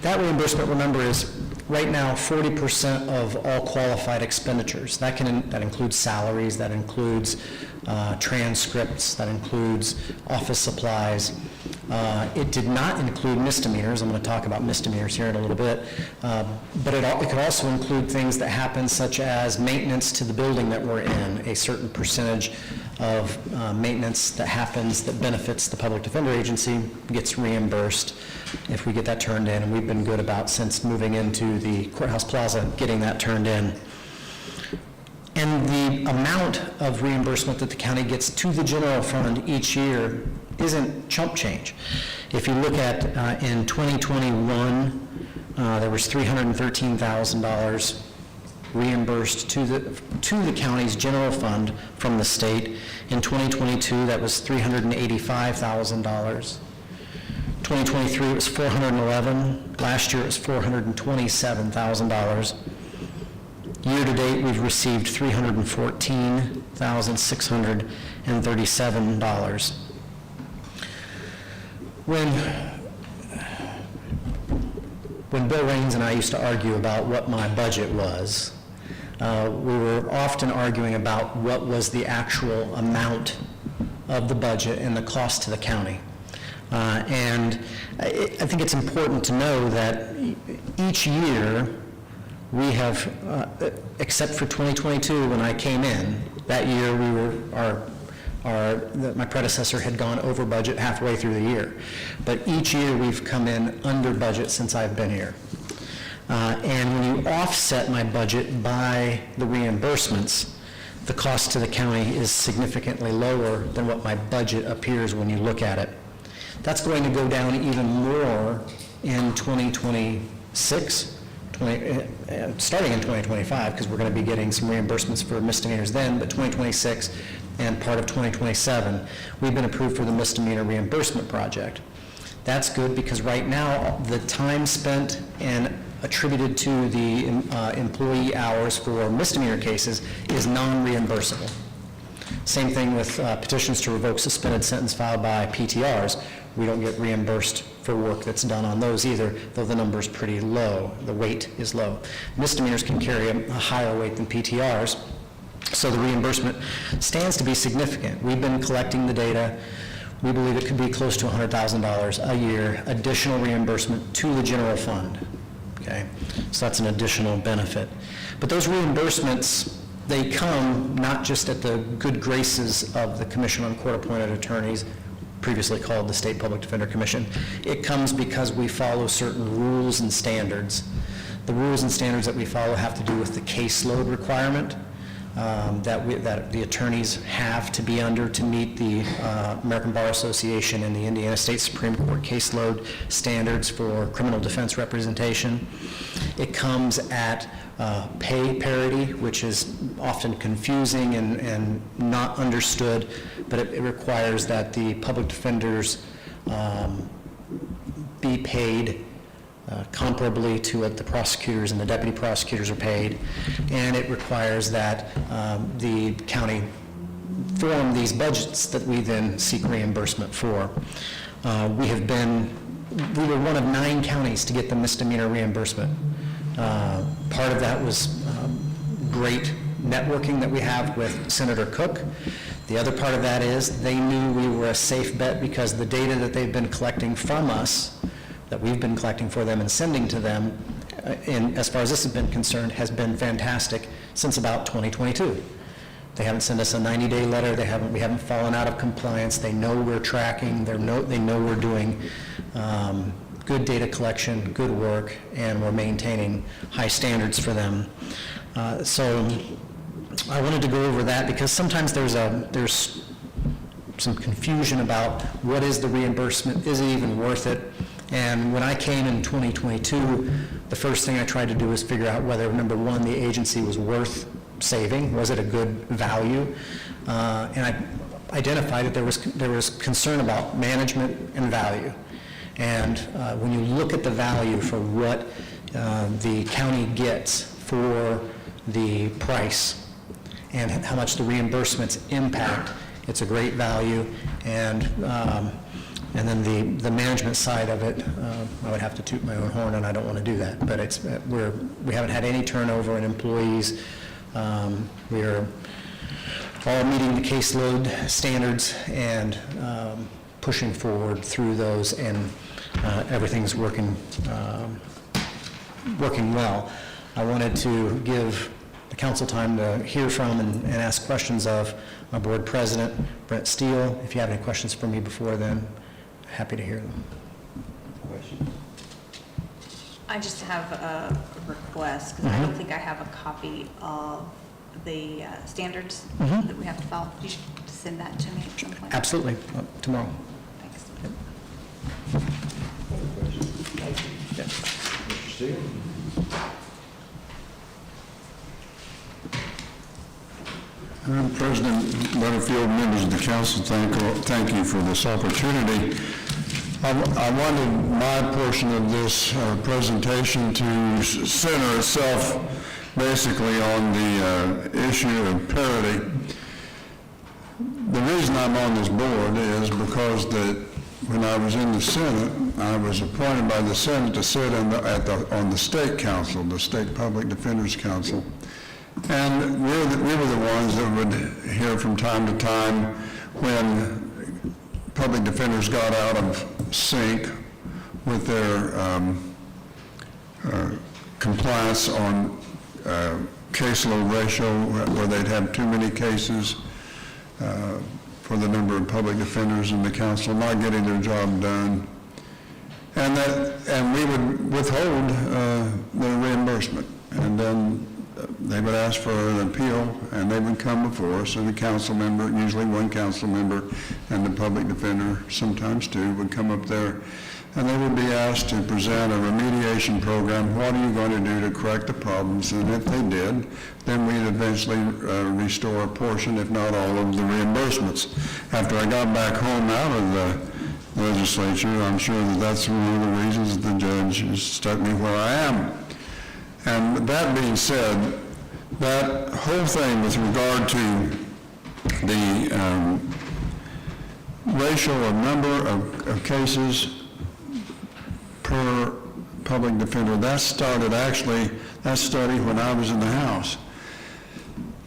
That reimbursement, remember, is right now 40% of all qualified expenditures. That includes salaries, that includes transcripts, that includes office supplies. It did not include misdemeanors. I'm going to talk about misdemeanors here in a little bit. But it could also include things that happen, such as maintenance to the building that we're in. A certain percentage of maintenance that happens that benefits the Public Defender Agency gets reimbursed if we get that turned in, and we've been good about, since moving into the Courthouse Plaza, getting that turned in. And the amount of reimbursement that the county gets to the general fund each year isn't chump change. If you look at in 2021, there was $313,000 reimbursed to the county's general fund from the state. In 2022, that was $385,000. 2023, it was $411,000. Last year, it was $427,000. Year to date, we've received $314,637. when Bill Raines and I used to argue about what my budget was, we were often arguing about what was the actual amount of the budget and the cost to the county. And I think it's important to know that each year, we have, except for 2022 when I came in, that year we were, my predecessor had gone over budget halfway through the year. But each year we've come in under budget since I've been here. And when you offset my budget by the reimbursements, the cost to the county is significantly lower than what my budget appears when you look at it. That's going to go down even more in 2026, starting in 2025, because we're going to be getting some reimbursements for misdemeanors then, but 2026 and part of 2027, we've been approved for the misdemeanor reimbursement project. That's good because right now, the time spent and attributed to the employee hours for misdemeanor cases is non-reimbursable. Same thing with petitions to revoke suspended sentence filed by PTRs. We don't get reimbursed for work that's done on those either, though the number is pretty low. The weight is low. Misdemeanors can carry a higher weight than PTRs, so the reimbursement stands to be significant. We've been collecting the data. We believe it could be close to $100,000 a year, additional reimbursement to the general fund. Okay, so that's an additional benefit. But those reimbursements, they come not just at the good graces of the Commission on Court-Appointed Attorneys, previously called the State Public Defender Commission. It comes because we follow certain rules and standards. The rules and standards that we follow have to do with the caseload requirement that the attorneys have to be under to meet the American Bar Association and the Indiana State Supreme Court caseload standards for criminal defense representation. It comes at pay parity, which is often confusing and not understood, but it requires that the public defenders be paid comparably to what the prosecutors and the deputy prosecutors are paid, and it requires that the county form these budgets that we then seek reimbursement for. We were one of 9 counties to get the misdemeanor reimbursement. Part of that was great networking that we have with Senator Cook. The other part of that is they knew we were a safe bet because the data that they've been collecting from us, that we've been collecting for them and sending to them, as far as this has been concerned, has been fantastic since about 2022. They haven't sent us a 90-day letter. We haven't fallen out of compliance. They know we're tracking. They know we're doing good data collection, good work, and we're maintaining high standards for them. So I wanted to go over that because sometimes there's some confusion about what is the reimbursement, is it even worth it? And when I came in 2022, the first thing I tried to do was figure out whether, number one, the agency was worth saving, was it a good value? And I identified that there was concern about management and value. And when you look at the value for what the county gets for the price and how much the reimbursements impact, it's a great value. And then the management side of it, I would have to toot my own horn, and I don't want to do that. But we haven't had any turnover in employees. We are all meeting the caseload standards and pushing forward through those, and everything's working well. I wanted to give the council time to hear from and ask questions of my board president, Brent Steele. If you have any questions for me before then, happy to hear them. Questions? I just have a request, because I don't think I have a copy of the standards that we have to follow. You should send that to me at some point. Absolutely, tomorrow. Thanks. Other questions? Yeah. Mr. Steele? Madam President, Butterfield, members of the council, thank you for this opportunity. I wanted my portion of this presentation to center itself basically on the issue of parity. The reason I'm on this board is because that when I was in the Senate, I was appointed by the Senate to sit on the State Council, the State Public Defenders Council. And we were the ones that would hear from time to time when public defenders got out of sync with their compliance on caseload ratio, where they'd have too many cases for the number of public defenders in the council not getting their job done. And we would withhold the reimbursement. And then they would ask for an appeal, and they would come before us, and the council member, usually one council member, and the public defender, sometimes two, would come up there, and they would be asked to present a remediation program. What are you going to do to correct the problems? And if they did, then we'd eventually restore a portion, if not all, of the reimbursements. After I got back home out of the legislature, I'm sure that that's one of the reasons the judge has stuck me where I am. And that being said, that whole thing with regard to the ratio of number of cases per public defender, that started actually, that study when I was in the House.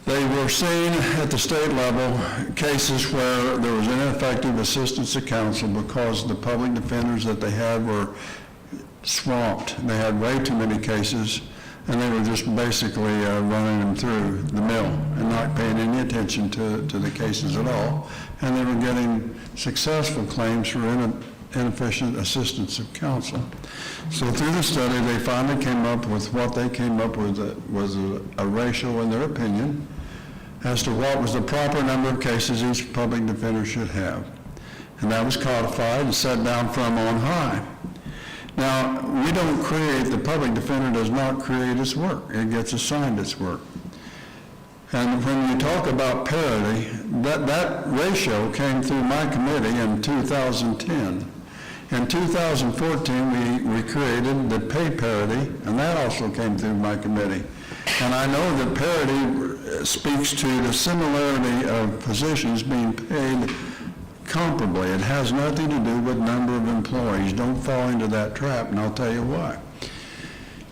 They were seeing at the state level cases where there was ineffective assistance of counsel because the public defenders that they had were swamped. They had way too many cases, and they were just basically running them through the mill and not paying any attention to the cases at all. And they were getting successful claims for inefficient assistance of counsel. So through the study, they finally came up with what they came up with was a ratio, in their opinion, as to what was the proper number of cases each public defender should have. And that was codified and set down from on high. Now, we don't create, the public defender does not create its work. It gets assigned its work. And when you talk about parity, that ratio came through my committee in 2010. In 2014, we created the pay parity, and that also came through my committee. And I know that parity speaks to the similarity of positions being paid comparably. It has nothing to do with number of employees. Don't fall into that trap, and I'll tell you why.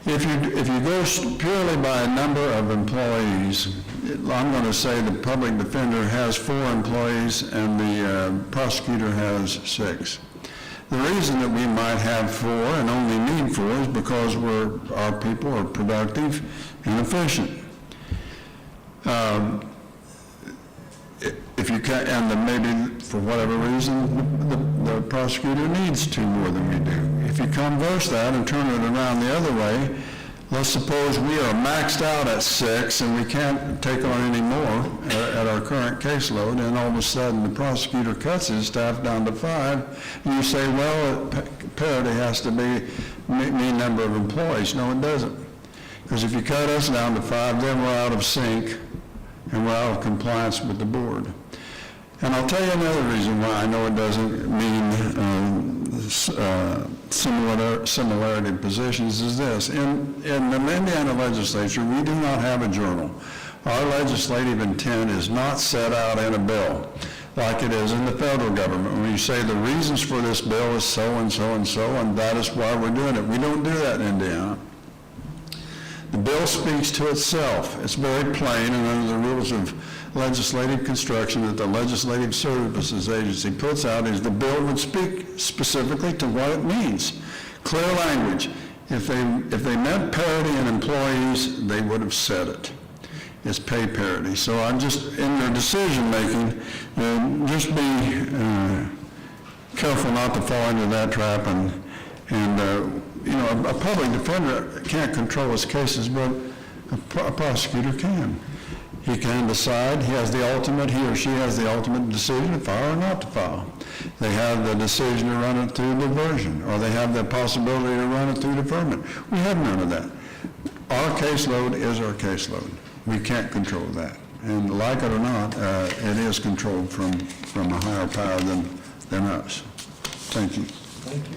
If you go purely by a number of employees, I'm going to say the public defender has 4 employees and the prosecutor has 6. The reason that we might have 4 and only need 4 is because our people are productive and efficient. If you can, and then maybe for whatever reason, the prosecutor needs 2 more than we do. If you converse that and turn it around the other way, let's suppose we are maxed out at 6 and we can't take on any more at our current caseload, and all of a sudden the prosecutor cuts his staff down to 5, and you say, well, parity has to be mean number of employees. No, it doesn't. Because if you cut us down to 5, then we're out of sync and we're out of compliance with the board. And I'll tell you another reason why I know it doesn't mean similarity of positions is this. In the Indiana legislature, we do not have a journal. Our legislative intent is not set out in a bill like it is in the federal government. When you say the reasons for this bill is so and so and so, and that is why we're doing it. We don't do that in Indiana. The bill speaks to itself. It's very plain, and under the rules of legislative construction that the Legislative Services Agency puts out is the bill would speak specifically to what it means. Clear language. If they meant parity in employees, they would have said it. It's pay parity. So I'm just, in their decision making, just be careful not to fall into that trap. And you know, a public defender can't control his cases, but a prosecutor can. He can decide, he or she has the ultimate decision to file or not to file. They have the decision to run it through diversion, or they have the possibility to run it through deferment. We have none of that. Our caseload is our caseload. We can't control that. And like it or not, it is controlled from a higher power than us. Thank you. Thank you.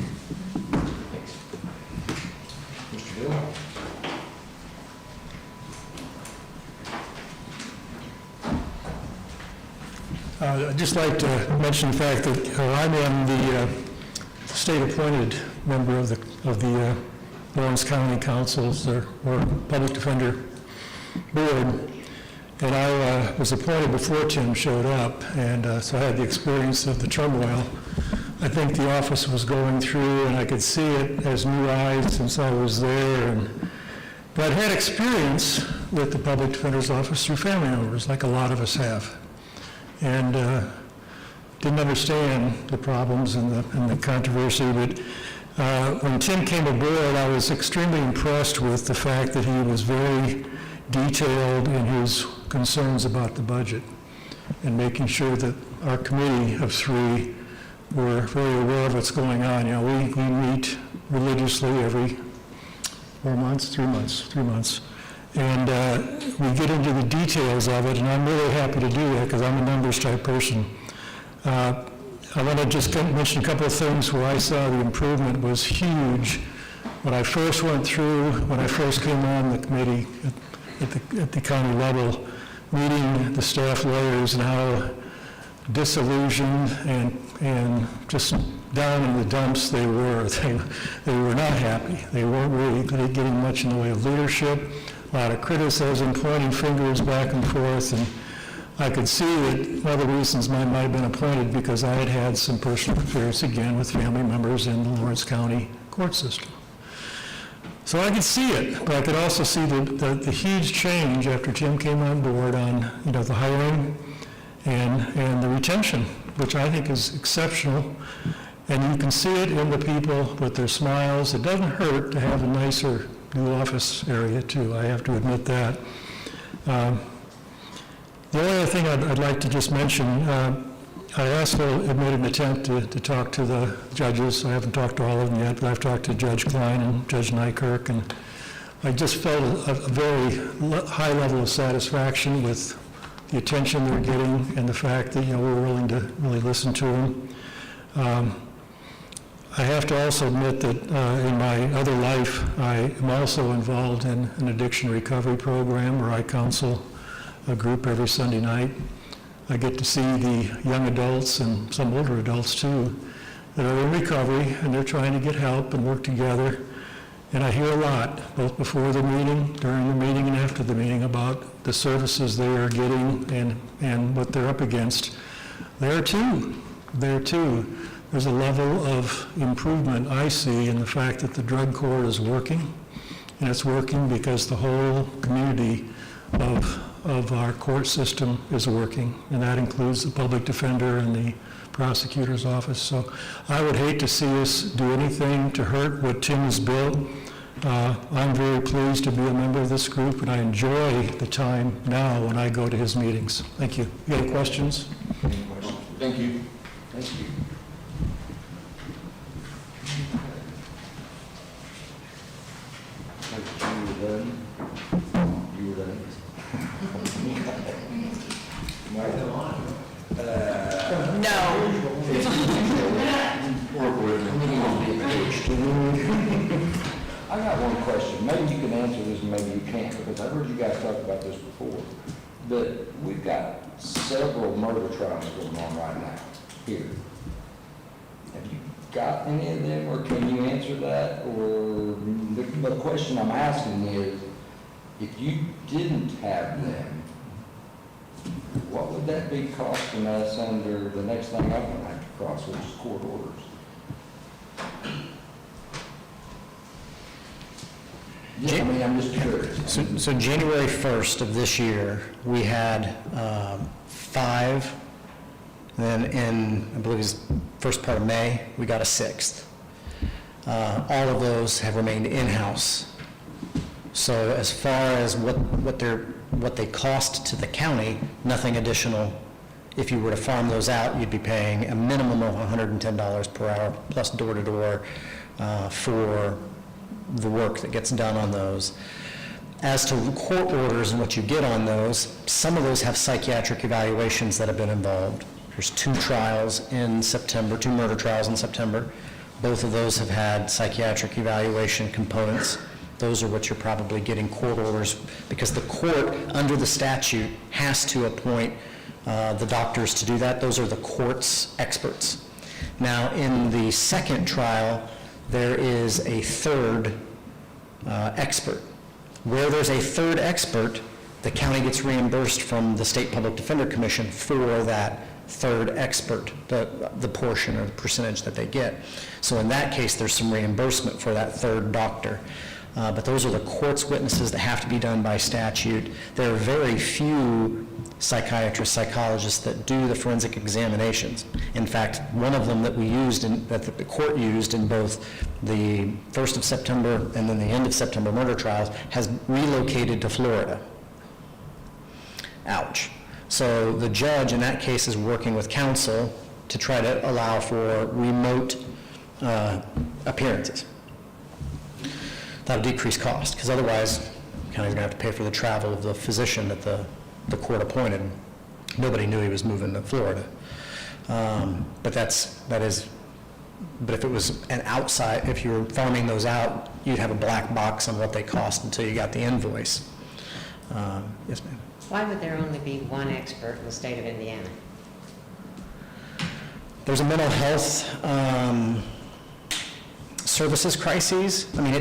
Mr. Hill? I'd just like to mention the fact that I'm in the state-appointed member of the Lawrence County Councils or Public Defender Board, and I was appointed before Tim showed up, and so I had the experience of the turmoil I think the office was going through, and I could see it as new eyes since I was there. But I'd had experience with the Public Defender's Office through family members, like a lot of us have, and didn't understand the problems and the controversy. But when Tim came aboard, I was extremely impressed with the fact that he was very detailed in his concerns about the budget and making sure that our committee of three were very aware of what's going on. You know, we meet religiously every 4 months, 3 months, and we get into the details of it, and I'm really happy to do that because I'm a numbers type person. I want to just mention a couple of things where I saw the improvement was huge. When I first went through, when I first came on the committee at the county level, meeting the staff lawyers and how disillusioned and just down in the dumps they were. They were not happy. They weren't really getting much in the way of leadership, a lot of criticism, pointing fingers back and forth, and I could see that one of the reasons I might have been appointed because I had had some personal experience again with family members in the Lawrence County court system. So I could see it, but I could also see the huge change after Jim came on board on the hiring and the retention, which I think is exceptional. And you can see it in the people with their smiles. It doesn't hurt to have a nicer new office area too, I have to admit that. The only other thing I'd like to just mention, I also have made an attempt to talk to the judges. I haven't talked to all of them yet, but I've talked to Judge Klein and Judge Nykirk, and I just felt a very high level of satisfaction with the attention they're getting and the fact that we're willing to really listen to them. I have to also admit that in my other life, I am also involved in an addiction recovery program where I counsel a group every Sunday night. I get to see the young adults and some older adults too that are in recovery and they're trying to get help and work together. And I hear a lot, both before the meeting, during the meeting, and after the meeting about the services they are getting and what they're up against. There too, there's a level of improvement I see in the fact that the drug court is working, and it's working because the whole community of our court system is working, and that includes the public defender and the prosecutor's office. So I would hate to see us do anything to hurt what Tim has built. I'm very pleased to be a member of this group, and I enjoy the time now when I go to his meetings. Thank you. You got any questions? Thank you. Thank you. You were done? You were done? No. I got one question. Maybe you can answer this and maybe you can't, because I've heard you guys talk about this before. But we've got several murder trials going on right now here. Have you got any of them, or can you answer that? Or the question I'm asking is, if you didn't have them, what would that be costing us under the next thing I'm going to have to cross, which is court orders? Yeah, I mean, I'm just curious. So January 1st of this year, we had 5. Then in, I believe it was first part of May, we got a 6th. All of those have remained in-house. So as far as what they cost to the county, nothing additional. If you were to farm those out, you'd be paying a minimum of $110 per hour plus door-to-door for the work that gets done on those. As to court orders and what you get on those, some of those have psychiatric evaluations that have been involved. There's 2 trials in September, 2 murder trials in September. Both of those have had psychiatric evaluation components. Those are what you're probably getting court orders, because the court, under the statute, has to appoint the doctors to do that. Those are the court's experts. Now, in the second trial, there is a third expert. Where there's a third expert, the county gets reimbursed from the State Public Defender Commission for that third expert, the portion or the percentage that they get. So in that case, there's some reimbursement for that third doctor. But those are the court's witnesses that have to be done by statute. There are very few psychiatrists, psychologists that do the forensic examinations. In fact, one of them that we used, that the court used in both the 1st of September and then the end of September murder trials, has relocated to Florida. Ouch. So the judge in that case is working with counsel to try to allow for remote appearances. That'll decrease cost, because otherwise, the county's going to have to pay for the travel of the physician that the court appointed. Nobody knew he was moving to Florida. But if it was an outside, if you were farming those out, you'd have a black box on what they cost until you got the invoice. Yes, ma'am. Why would there only be one expert in the state of Indiana? There's a mental health services crises. I mean,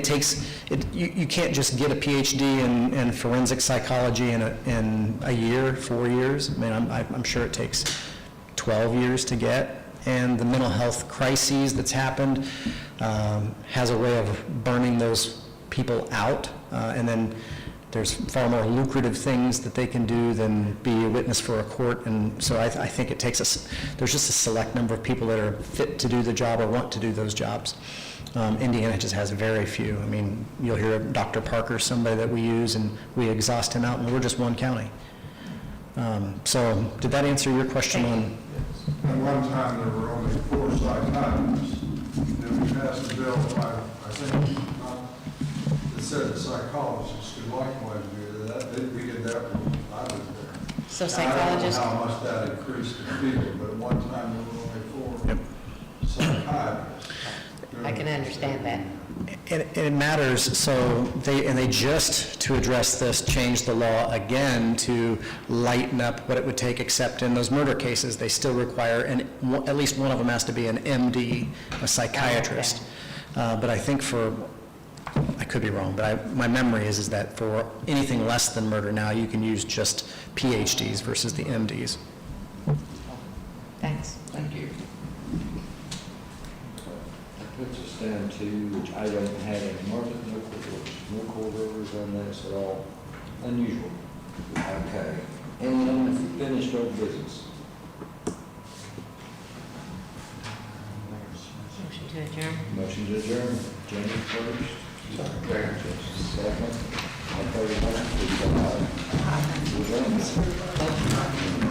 you can't just get a PhD in forensic psychology in a year, 4 years. I mean, I'm sure it takes 12 years to get. And the mental health crises that's happened has a way of burning those people out. And then there's far more lucrative things that they can do than be a witness for a court. And so I think it takes there's just a select number of people that are fit to do the job or want to do those jobs. Indiana just has very few. I mean, you'll hear of Dr. Parker, somebody that we use, and we exhaust him out, and we're just one county. So did that answer your question on? At one time, there were only 4 psychiatrists. Then we passed a bill, I think, that said that psychologists could likewise do that. We did that when I was there. So psychologists? I don't know how much that increased the field, but at one time, there were only 4 psychiatrists. I can understand that. It matters, so they just, to address this, changed the law again to lighten up what it would take, except in those murder cases, they still require, at least one of them has to be an MD, a psychiatrist. But I think I could be wrong, but my memory is that for anything less than murder now, you can use just PhDs versus the MDs. Thanks. Thank you. That puts us down to, which I don't have any market, no court orders on this at all. Unusual. Okay. Any unfinished old business? Motion to adjourn. Motion to adjourn. Jenny first. Second. All third motion, please go aye. Adjourn.